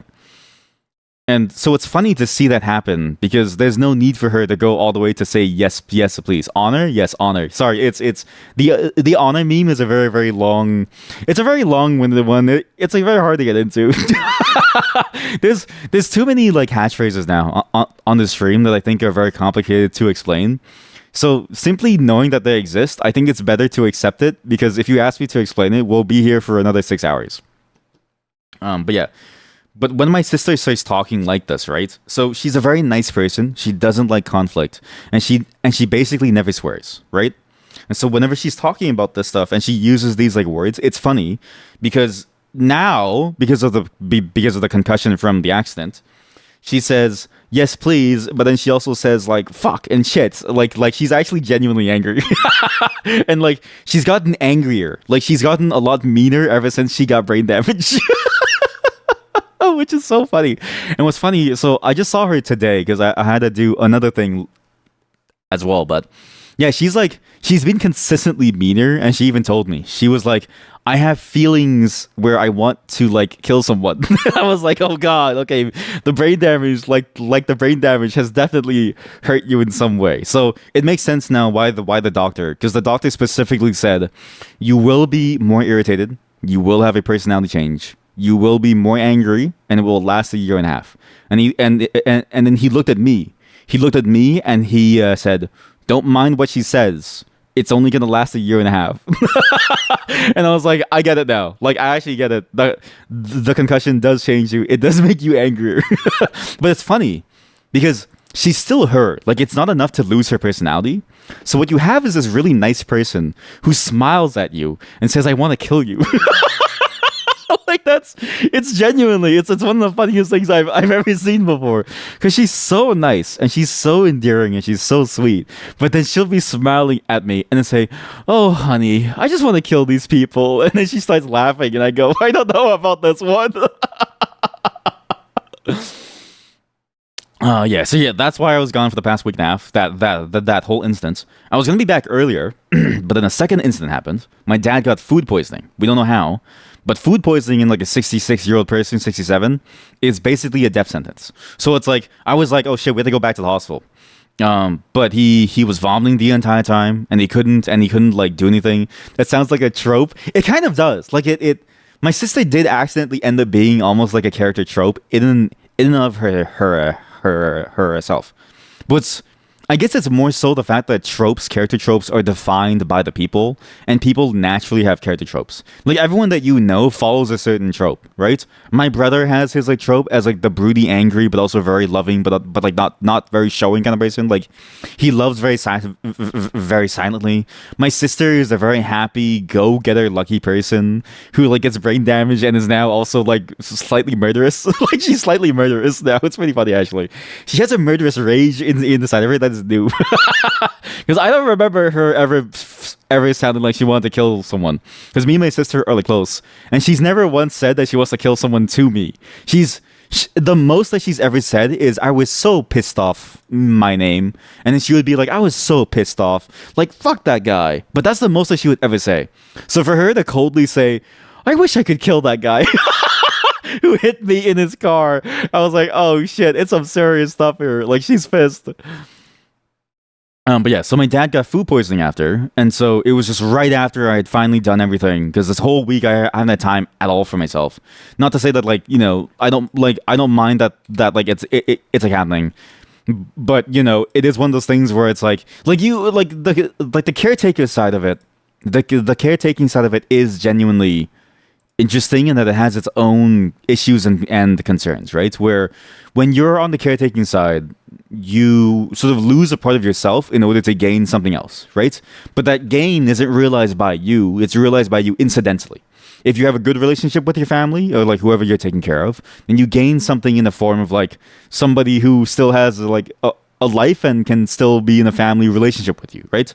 And so it's funny to see that happen because there's no need for her to go all the way to say yes, yes, please. Honor, yes, honor. Sorry, it's the honor meme is a very, very long. It's a very long-winded one. It's like very hard to get into. There's too many like catchphrases now on the stream that I think are very complicated to explain. So simply knowing that they exist, I think it's better to accept it because if you ask me to explain it, we'll be here for another 6 hours. But yeah. But when my sister starts talking like this, right? So she's a very nice person. She doesn't like conflict, and she basically never swears, right? And so whenever she's talking about this stuff and she uses these like words, it's funny because now because of the concussion from the accident, she says yes please, but then she also says like fuck and shit, like she's actually genuinely angry. And like she's gotten angrier, like she's gotten a lot meaner ever since she got brain damage. Which is so funny. And what's funny, so I just saw her today because I had to do another thing as well. But yeah, she's been consistently meaner, and she even told me, she was like, I have feelings where I want to like kill someone. I was like, oh god, okay, the brain damage, like the brain damage has definitely hurt you in some way. So it makes sense now why the doctor, because the doctor specifically said you will be more irritated, you will have a personality change, you will be more angry, and it will last a year and a half. And then he looked at me. He looked at me and he said, "Don't mind what she says. It's only gonna last a year and a half." And I was like, I get it now. Like I actually get it. The concussion does change you. It does make you angrier. But it's funny because she's still her. Like it's not enough to lose her personality. So what you have is this really nice person who smiles at you and says, "I want to kill you." Like it's genuinely, it's one of the funniest things I've ever seen before, because she's so nice and she's so endearing and she's so sweet, but then she'll be smiling at me and then say, "Oh honey, I just want to kill these people," and then she starts laughing and I go, "I don't know about this one." Yeah, so yeah, that's why I was gone for the past week and a half. That whole instance, I was gonna be back earlier, but then a second incident happened. My dad got food poisoning. We don't know how, but food poisoning in like a 66-year-old person, 67, is basically a death sentence. So it's like I was like, oh shit, we have to go back to the hospital. But he was vomiting the entire time, and he couldn't like do anything. That sounds like a trope. It kind of does. Like it. My sister did accidentally end up being almost like a character trope in and of herself. But I guess it's more so the fact that character tropes, are defined by the people, and people naturally have character tropes. Like everyone that you know follows a certain trope, right? My brother has his like trope as like the broody, angry, but also very loving, but like not very showing kind of person. Like he loves very silently. My sister is a very happy, go getter, lucky person who like gets brain damage and is now also like slightly murderous. Like she's slightly murderous now. It's pretty funny actually. She has a murderous rage in the side of her that is new. Because I don't remember her ever sounding like she wanted to kill someone. Because me and my sister are like close, and she's never once said that she wants to kill someone to me. The most that she's ever said is, "I was so pissed off." My name, and then she would be like, "I was so pissed off." Like fuck that guy. But that's the most that she would ever say. So for her to coldly say, "I wish I could kill that guy." Who hit me in his car. I was like, oh shit, it's some serious stuff here. Like she's pissed. But yeah, so my dad got food poisoning after, and so it was just right after I had finally done everything. Because this whole week I haven't had time at all for myself. Not to say that like I don't mind that like it's like happening, but it is one of those things where it's like the caretaker side of it, the caretaking side of it is genuinely interesting in that it has its own issues and concerns, right? Where when you're on the caretaking side, you sort of lose a part of yourself in order to gain something else, right? But that gain isn't realized by you, it's realized by you incidentally. If you have a good relationship with your family or like whoever you're taking care of, then you gain something in the form of like somebody who still has like a life and can still be in a family relationship with you, right?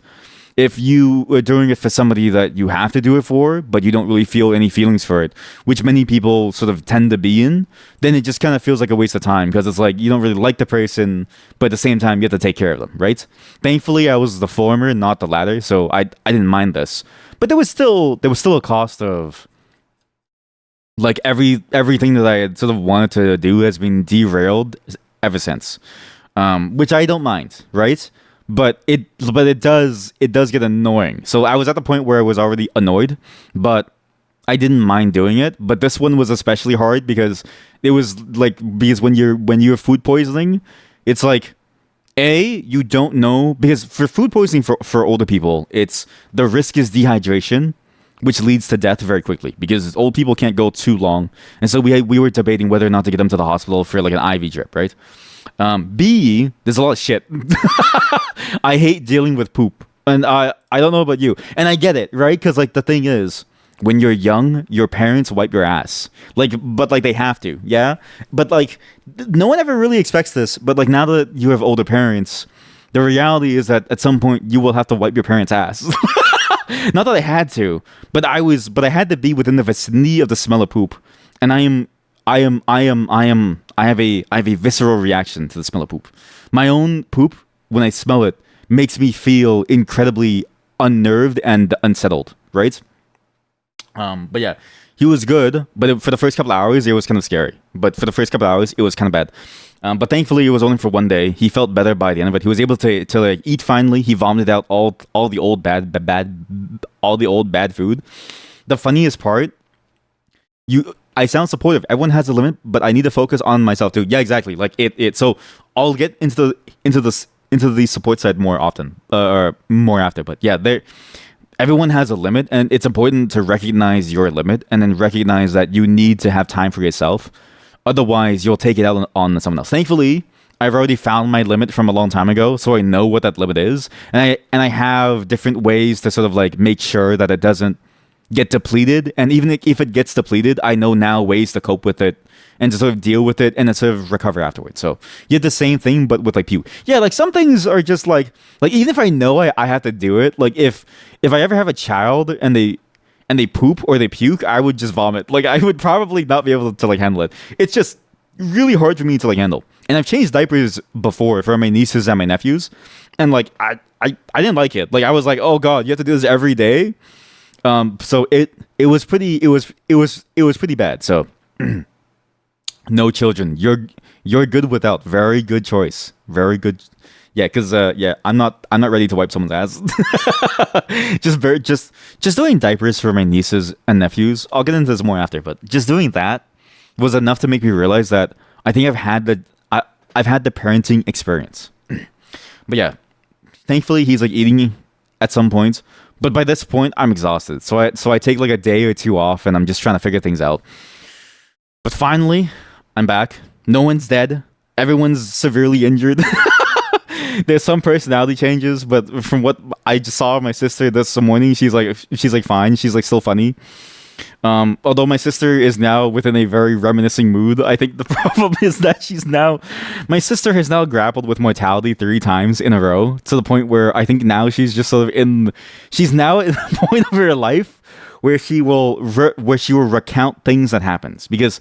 If you are doing it for somebody that you have to do it for, but you don't really feel any feelings for it, which many people sort of tend to be in, then it just kind of feels like a waste of time because it's like you don't really like the person, but at the same time you have to take care of them, right? Thankfully, I was the former, not the latter, so I didn't mind this. But there was still a cost of like everything that I had sort of wanted to do has been derailed ever since, which I don't mind, right? But it does get annoying. So I was at the point where I was already annoyed, but I didn't mind doing it. But this one was especially hard because it was like because when you're food poisoning, it's like you don't know because for food poisoning for older people, it's the risk is dehydration, which leads to death very quickly because old people can't go too long. And so we were debating whether or not to get them to the hospital for like an IV drip, right? B, there's a lot of shit. I hate dealing with poop. And I don't know about you. And I get it, right? Because like the thing is, when you're young, your parents wipe your ass. But they have to, yeah? But like, no one ever really expects this. But like now that you have older parents, the reality is that at some point you will have to wipe your parents' ass. Not that I had to, but I had to be within the vicinity of the smell of poop. And I have a visceral reaction to the smell of poop. My own poop, when I smell it, makes me feel incredibly unnerved and unsettled, right? But yeah, he was good, but for the first couple of hours, it was kind of scary. But for the first couple of hours, it was kind of bad. But thankfully, it was only for one day. He felt better by the end of it. He was able to like eat finally. He vomited out all the old bad food. The funniest part, I sound supportive. Everyone has a limit, but I need to focus on myself too. Yeah, exactly. Like it. So I'll get into the support side more often, or more after. But yeah, everyone has a limit, and it's important to recognize your limit, and then recognize that you need to have time for yourself. Otherwise, you'll take it out on someone else. Thankfully, I've already found my limit from a long time ago, so I know what that limit is, and I have different ways to sort of like make sure that it doesn't get depleted. And even if it gets depleted, I know now ways to cope with it and to sort of deal with it and then sort of recover afterwards. So you have the same thing, but with like puke. Yeah, like some things are just like even if I know I have to do it, like if I ever have a child and they poop or they puke, I would just vomit. Like I would probably not be able to like handle it. It's just really hard for me to like handle. And I've changed diapers before for my nieces and my nephews, and like I didn't like it. Like I was like, oh god, you have to do this every day. So it was pretty bad. So no children. You're good without. Very good choice. Very good. Yeah, because I'm not ready to wipe someone's ass. just doing diapers for my nieces and nephews. I'll get into this more after, but just doing that was enough to make me realize that I think I've had the parenting experience. But yeah, thankfully he's like eating at some point. But by this point, I'm exhausted. So I take like a day or two off, and I'm just trying to figure things out. But finally, I'm back. No one's dead. Everyone's severely injured. There's some personality changes, but from what I just saw my sister this morning, she's like fine. She's like still funny. Although my sister is now within a very reminiscing mood, I think the problem is that my sister has now grappled with mortality 3 times in a row, to the point where I think now she's just sort of she's now at the point of her life where she will recount things that happens, because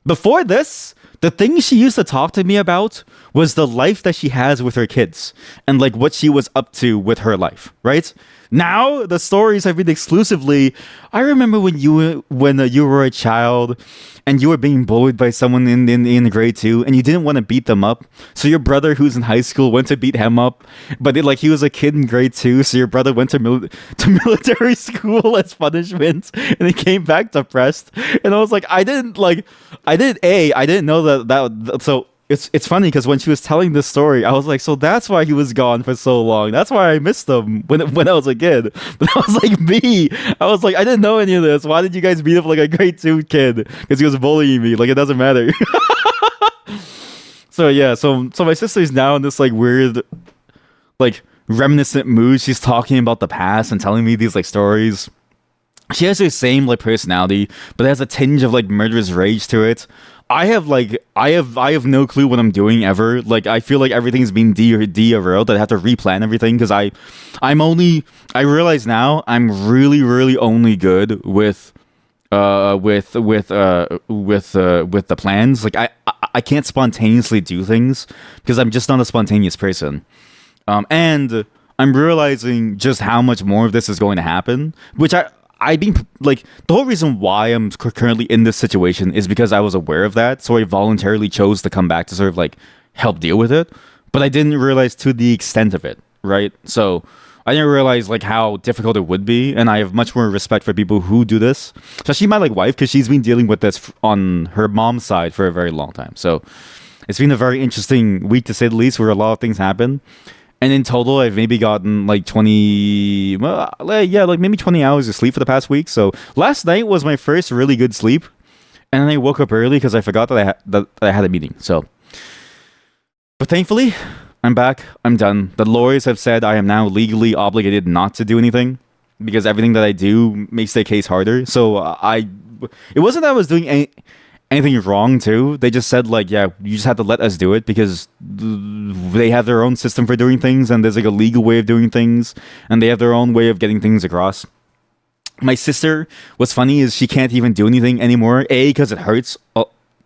before this, the thing she used to talk to me about was the life that she has with her kids and like what she was up to with her life, right? Now the stories have been exclusively, I remember when you were a child and you were being bullied by someone in grade 2 and you didn't want to beat them up. So your brother who's in high school went to beat him up, but he was a kid in grade 2, so your brother went to military school as punishment and he came back depressed. And I was like, I didn't know that so it's funny because when she was telling this story, I was like, so that's why he was gone for so long. That's why I missed him when I was a kid. But I was like, I was like, I didn't know any of this. Why did you guys beat up like a grade 2 kid? Because he was bullying me. Like, it doesn't matter. So yeah, so my sister's now in this like weird, like reminiscent mood. She's talking about the past and telling me these like stories. She has the same like personality, but it has a tinge of like murderous rage to it. I have no clue what I'm doing ever. Like, I feel like everything's being derailed. I have to replan everything because I realize now I'm really only good with the plans. Like, I can't spontaneously do things because I'm just not a spontaneous person. And I'm realizing just how much more of this is going to happen, which I've been like, the whole reason why I'm currently in this situation is because I was aware of that, so I voluntarily chose to come back to sort of like help deal with it, but I didn't realize to the extent of it, right? So I didn't realize like how difficult it would be, and I have much more respect for people who do this, especially my like wife, because she's been dealing with this on her mom's side for a very long time. So it's been a very interesting week to say the least, where a lot of things happen. And in total, I've maybe gotten like 20, well, yeah, like maybe 20 hours of sleep for the past week. So last night was my first really good sleep. And then I woke up early because I forgot that I had a meeting. So, but thankfully, I'm back. I'm done. The lawyers have said I am now legally obligated not to do anything because everything that I do makes their case harder. So it wasn't that I was doing anything wrong too. They just said like, yeah, you just have to let us do it because they have their own system for doing things, and there's like a legal way of doing things, and they have their own way of getting things across. My sister, what's funny is she can't even do anything anymore. A, because it hurts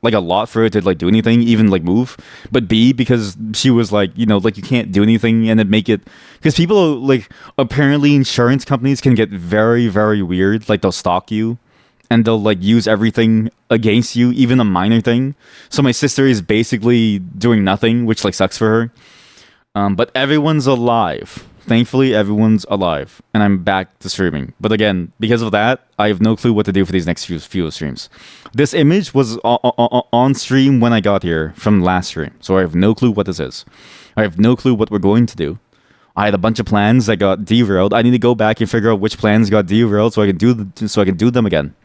like a lot for her to like do anything, even like move. But B, because she was like, like you can't do anything, and it make it, because people like, apparently insurance companies can get very, very weird. Like they'll stalk you and they'll like use everything against you, even a minor thing. So my sister is basically doing nothing, which like sucks for her. But everyone's alive. Thankfully, everyone's alive, and I'm back to streaming. But again, because of that, I have no clue what to do for these next few streams. This image was on stream when I got here from last stream, so I have no clue what this is. I have no clue what we're going to do. I had a bunch of plans that got derailed. I need to go back and figure out which plans got derailed so I can do them again.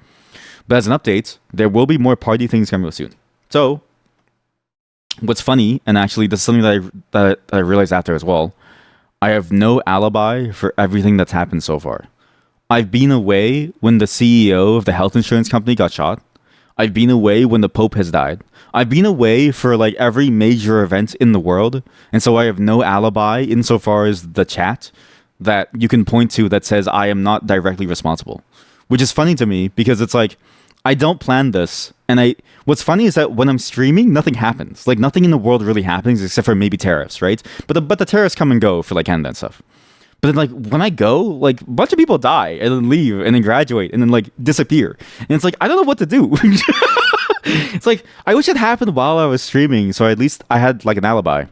But as an update, there will be more party things coming soon. So, what's funny, and actually this is something that I realized after as well, I have no alibi for everything that's happened so far. I've been away when the CEO of the health insurance company got shot. I've been away when the Pope has died. I've been away for like every major event in the world, and so I have no alibi insofar as the chat that you can point to that says I am not directly responsible. Which is funny to me because it's like, I don't plan this, and what's funny is that when I'm streaming, nothing happens. Like, nothing in the world really happens except for maybe tariffs, right? But the tariffs come and go for like Canada and stuff. But then like when I go, like a bunch of people die and then leave and then graduate and then like disappear. And it's like, I don't know what to do. It's like, I wish it happened while I was streaming, so at least I had like an alibi.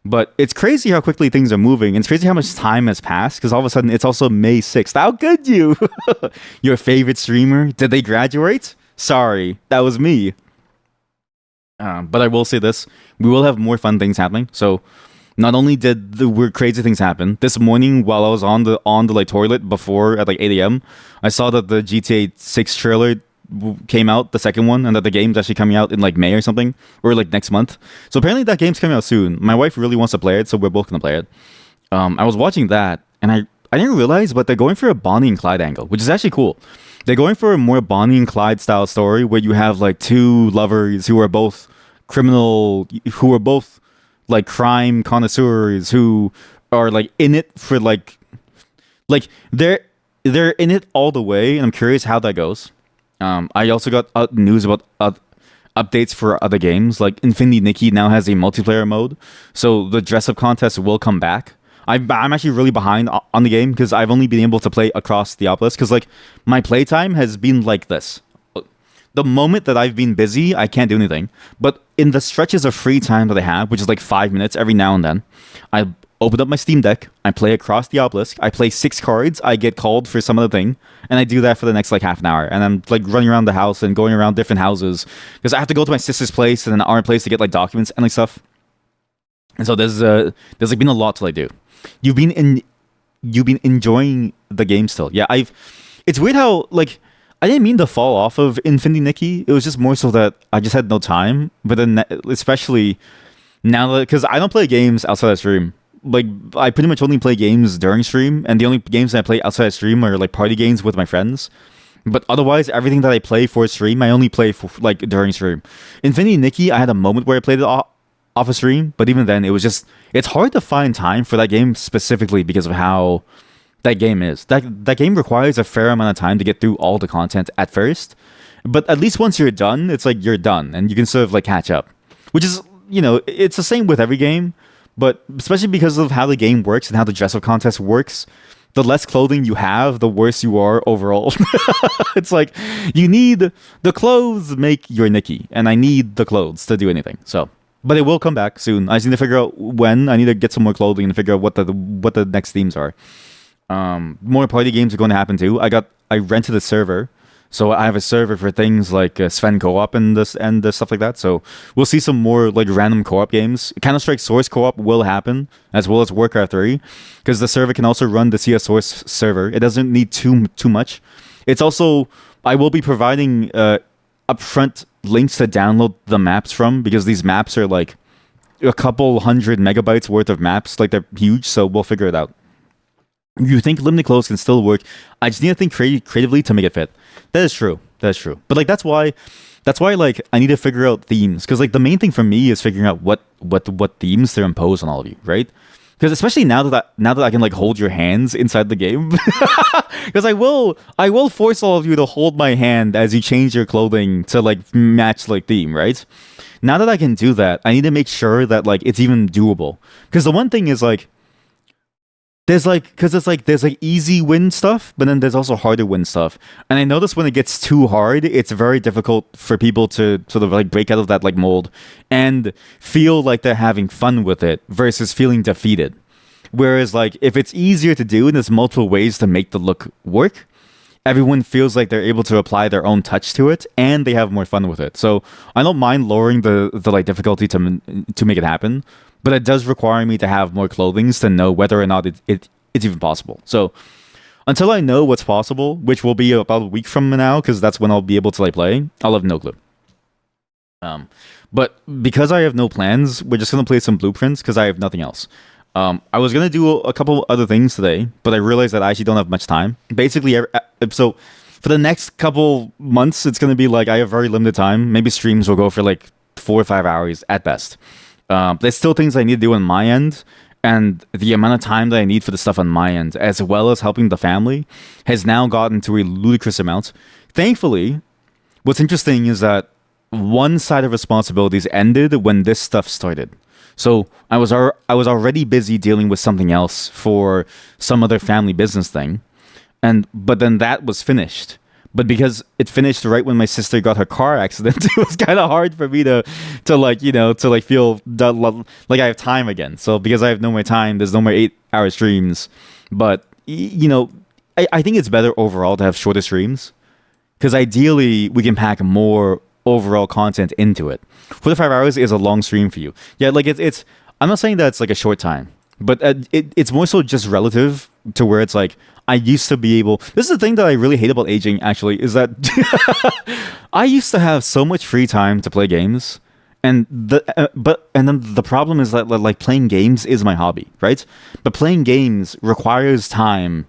But it's crazy how quickly things are moving. It's crazy how much time has passed, because all of a sudden it's also May 6th. How could you? Your favorite streamer? Did they graduate? Sorry, that was me. But I will say this. We will have more fun things happening. So Not only did the weird crazy things happen this morning while I was on the like toilet before at like 8 a.m., I saw that the GTA 6 trailer came out, the second one, and that the game's actually coming out in like May or something, or like next month. So apparently that game's coming out soon. My wife really wants to play it, so we're both gonna play it. I was watching that, and I didn't realize, but they're going for a Bonnie and Clyde angle, which is actually cool. They're going for a more Bonnie and Clyde style story where you have like two lovers who are both criminal, who are both like crime connoisseurs, who are like in it for like they're in it all the way, and I'm curious how that goes. I also got news about updates for other games. Like Infinity Nikki now has a multiplayer mode, so the dress up contest will come back. I'm actually really behind on the game because I've only been able to play across the Oculus because like my playtime has been like this. The moment that I've been busy, I can't do anything. But in the stretches of free time that I have, which is like 5 minutes every now and then, I open up my Steam Deck, I play across the obelisk, I play 6 cards, I get called for some other thing, and I do that for the next like half an hour. And I'm like running around the house and going around different houses because I have to go to my sister's place and then our place to get like documents and like stuff. And so there's like been a lot to like do. You've been enjoying the game still. Yeah, it's weird how like I didn't mean to fall off of Infinity Nikki. It was just more so that I just had no time. But then, especially now that, because I don't play games outside of stream. Like, I pretty much only play games during stream. And the only games that I play outside of stream are like party games with my friends. But otherwise, everything that I play for stream, I only play for like during stream. Infinity Nikki, I had a moment where I played it off a stream. But even then, it's hard to find time for that game specifically because of how that game is. That game requires a fair amount of time to get through all the content at first, but at least once you're done, it's like you're done and you can sort of like catch up, which is, it's the same with every game, but especially because of how the game works and how the dress up contest works, the less clothing you have, the worse you are overall. It's like you need the clothes make your Nikki, and I need the clothes to do anything. So, but it will come back soon. I just need to figure out when. I need to get some more clothing and figure out what the next themes are. More party games are going to happen too. I rented a server, so I have a server for things like Sven Co-op and stuff like that. So we'll see some more like random co-op games. Counter-Strike Source co-op will happen, as well as Warcraft 3, because the server can also run the CS Source server. It doesn't need too much. It's also, I will be providing upfront links to download the maps from, because these maps are like a couple 100 MB worth of maps. Like they're huge, so we'll figure it out. You think limited clothes can still work? I just need to think creatively to make it fit. That is true. But like that's why like I need to figure out themes, because like the main thing for me is figuring out what themes to impose on all of you, right? Because especially now that I can like hold your hands inside the game, because I will force all of you to hold my hand as you change your clothing to like match like theme, right? Now that I can do that, I need to make sure that like it's even doable. Because the one thing is like, there's like easy win stuff, but then there's also harder win stuff. And I notice when it gets too hard, it's very difficult for people to sort of like break out of that like mold and feel like they're having fun with it versus feeling defeated. Whereas like if it's easier to do and there's multiple ways to make the look work, everyone feels like they're able to apply their own touch to it and they have more fun with it. So I don't mind lowering the like difficulty to make it happen. But it does require me to have more clothing to know whether or not it's even possible. So until I know what's possible, which will be about a week from now, because that's when I'll be able to like play, I'll have no clue. But because I have no plans, we're just gonna play some blueprints because I have nothing else. I was gonna do a couple other things today, but I realized that I actually don't have much time. Basically, so for the next couple months, it's gonna be like I have very limited time. Maybe streams will go for like 4 or 5 hours at best. There's still things I need to do on my end, and the amount of time that I need for the stuff on my end, as well as helping the family, has now gotten to a ludicrous amount. Thankfully, what's interesting is that one side of responsibilities ended when this stuff started. So I was already busy dealing with something else for some other family business thing, but then that was finished. But because it finished right when my sister got her car accident, it was kind of hard for me to feel like I have time again. So because I have no more time, there's no more 8-hour streams. But I think it's better overall to have shorter streams, because ideally we can pack more overall content into it. 4 to 5 hours is a long stream for you. Yeah, like it's I'm not saying that it's like a short time, but it's more so just relative to where it's like I used to be able. This is the thing that I really hate about aging. Actually, is that I used to have so much free time to play games, and then the problem is that like playing games is my hobby, right? But playing games requires time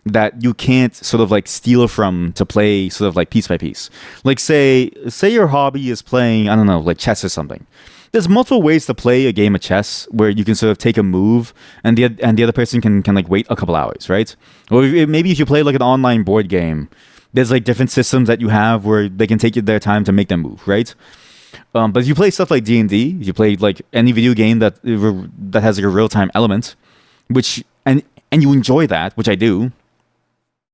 that you can't sort of like steal from to play sort of like piece by piece. Like say your hobby is playing, I don't know, like chess or something. There's multiple ways to play a game of chess where you can sort of take a move and the other person can like wait a couple hours, right? Or maybe if you play like an online board game, there's like different systems that you have where they can take their time to make them move, right? But if you play stuff like D&D, if you play like any video game that has like a real time element, which and you enjoy that, which I do,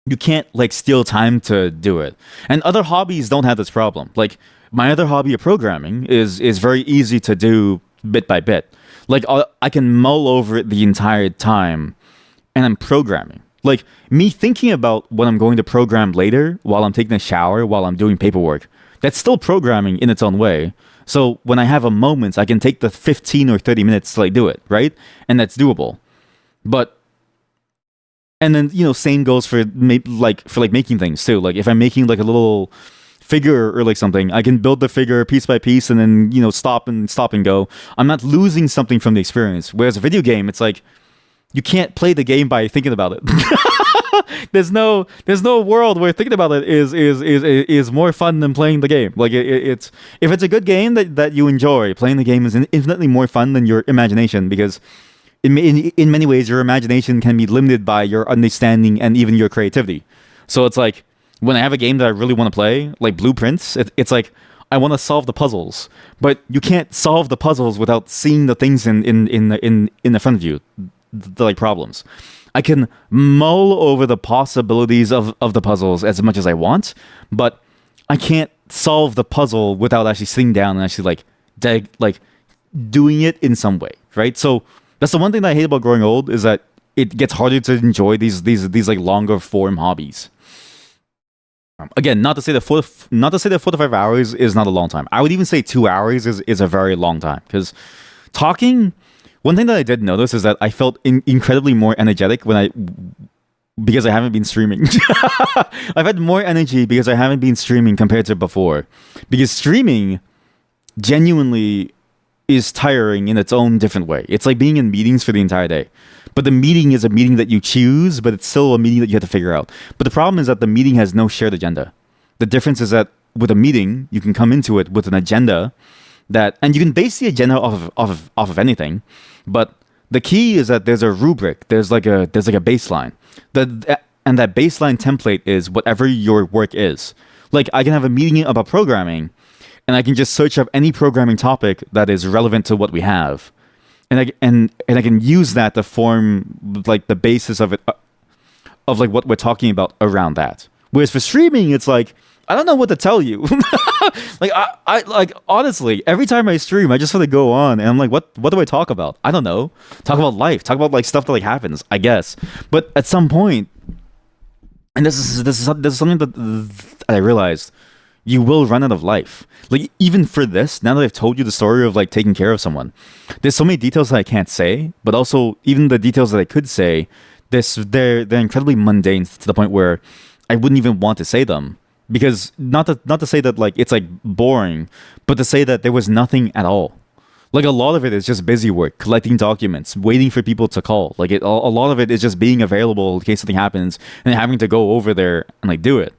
you can't like steal time to do it. And other hobbies don't have this problem. Like my other hobby of programming is very easy to do bit by bit. Like I can mull over it the entire time, and I'm programming. Like me thinking about what I'm going to program later while I'm taking a shower, while I'm doing paperwork, that's still programming in its own way. So when I have a moment, I can take the 15 or 30 minutes to like do it, right? And that's doable. But and then same goes for making things too. Like if I'm making like a little figure or like something, I can build the figure piece by piece and then stop and go. I'm not losing something from the experience. Whereas a video game, it's like you can't play the game by thinking about it. there's no world where thinking about it is more fun than playing the game. Like it's if it's a good game that you enjoy, playing the game is infinitely more fun than your imagination, because in many ways your imagination can be limited by your understanding and even your creativity. So it's like when I have a game that I really want to play, like Blueprints, it's like I want to solve the puzzles, but you can't solve the puzzles without seeing the things in the front of you, the like problems. I can mull over the possibilities of the puzzles as much as I want, but I can't solve the puzzle without actually sitting down and actually like doing it in some way, right? So that's the one thing that I hate about growing old, is that it gets harder to enjoy these like longer form hobbies. Again, not to say that 4 to 5 hours is not a long time. I would even say 2 hours is a very long time, because talking. One thing that I did notice is that I felt incredibly more energetic because I haven't been streaming. I've had more energy because I haven't been streaming compared to before. Because streaming genuinely is tiring in its own different way. It's like being in meetings for the entire day. But the meeting is a meeting that you choose, but it's still a meeting that you have to figure out. But the problem is that the meeting has no shared agenda. The difference is that with a meeting, you can come into it with an agenda and you can base the agenda off of anything. But the key is that there's a rubric, there's like a baseline. And that baseline template is whatever your work is. Like I can have a meeting about programming, and I can just search up any programming topic that is relevant to what we have. And I can use that to form like the basis of it, of like what we're talking about around that. Whereas for streaming, it's like I don't know what to tell you. Like I like honestly, every time I stream, I just sort of go on and I'm like, what do I talk about? I don't know. Talk about life. Talk about like stuff that like happens, I guess. But at some point, and this is something that I realized, you will run out of life. Like even for this, now that I've told you the story of like taking care of someone, there's so many details that I can't say, but also even the details that I could say, they're incredibly mundane to the point where I wouldn't even want to say them. Because not to say that like it's like boring, but to say that there was nothing at all. Like a lot of it is just busy work, collecting documents, waiting for people to call. Like a lot of it is just being available in case something happens and having to go over there and like do it.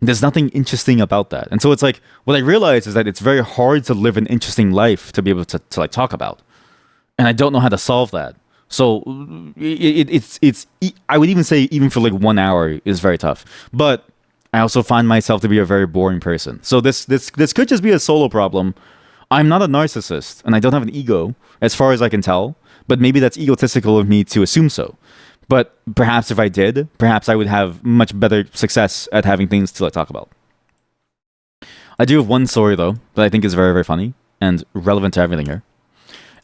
There's nothing interesting about that. And so it's like what I realized is that it's very hard to live an interesting life to be able to like talk about. And I don't know how to solve that. So it's I would even say even for like 1 hour is very tough. But I also find myself to be a very boring person. So this could just be a solo problem. I'm not a narcissist, and I don't have an ego, as far as I can tell. But maybe that's egotistical of me to assume so. But perhaps if I did, perhaps I would have much better success at having things to talk about. I do have one story, though, that I think is very, very funny and relevant to everything here.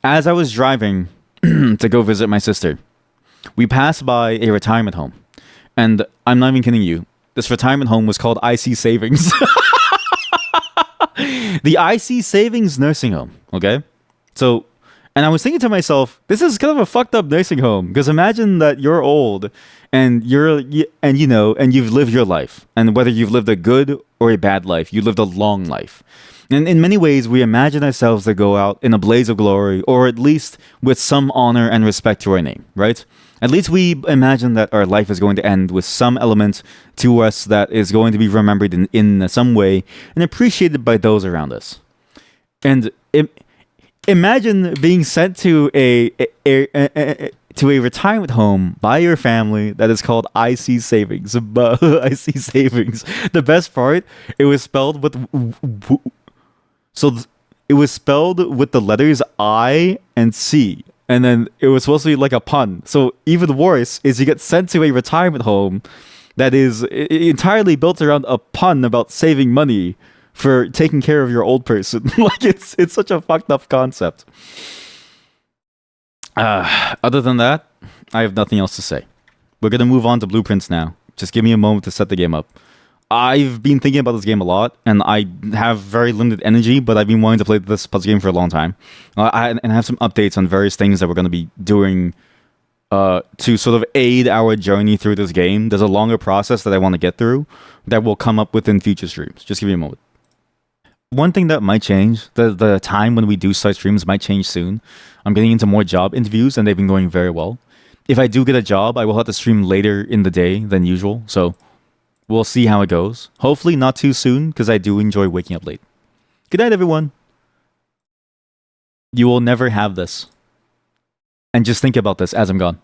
As I was driving to go visit my sister, we passed by a retirement home. And I'm not even kidding you. This retirement home was called IC Savings. The IC Savings Nursing Home, okay? So And I was thinking to myself, this is kind of a fucked up nursing home because imagine that you're old and and you know and you've lived your life, and whether you've lived a good or a bad life, you lived a long life. And in many ways, we imagine ourselves to go out in a blaze of glory, or at least with some honor and respect to our name, right? At least we imagine that our life is going to end with some element to us that is going to be remembered in some way and appreciated by those around us. And imagine being sent to a retirement home by your family that is called IC Savings. IC Savings. The best part, it was spelled with it was spelled with the letters I and C, and then it was supposed to be like a pun. So even worse is you get sent to a retirement home that is entirely built around a pun about saving money for taking care of your old person. Like it's such a fucked up concept. Other than that, I have nothing else to say. We're gonna move on to blueprints now. Just give me a moment to set the game up. I've been thinking about this game a lot, and I have very limited energy, but I've been wanting to play this puzzle game for a long time. I have some updates on various things that we're going to be doing to sort of aid our journey through this game. There's a longer process that I want to get through that will come up within future streams. Just give me a moment. One thing that might change, the time when we do start streams might change soon. I'm getting into more job interviews, and they've been going very well. If I do get a job, I will have to stream later in the day than usual, so we'll see how it goes. Hopefully not too soon, because I do enjoy waking up late. Good night, everyone. You will never have this. And just think about this as I'm gone.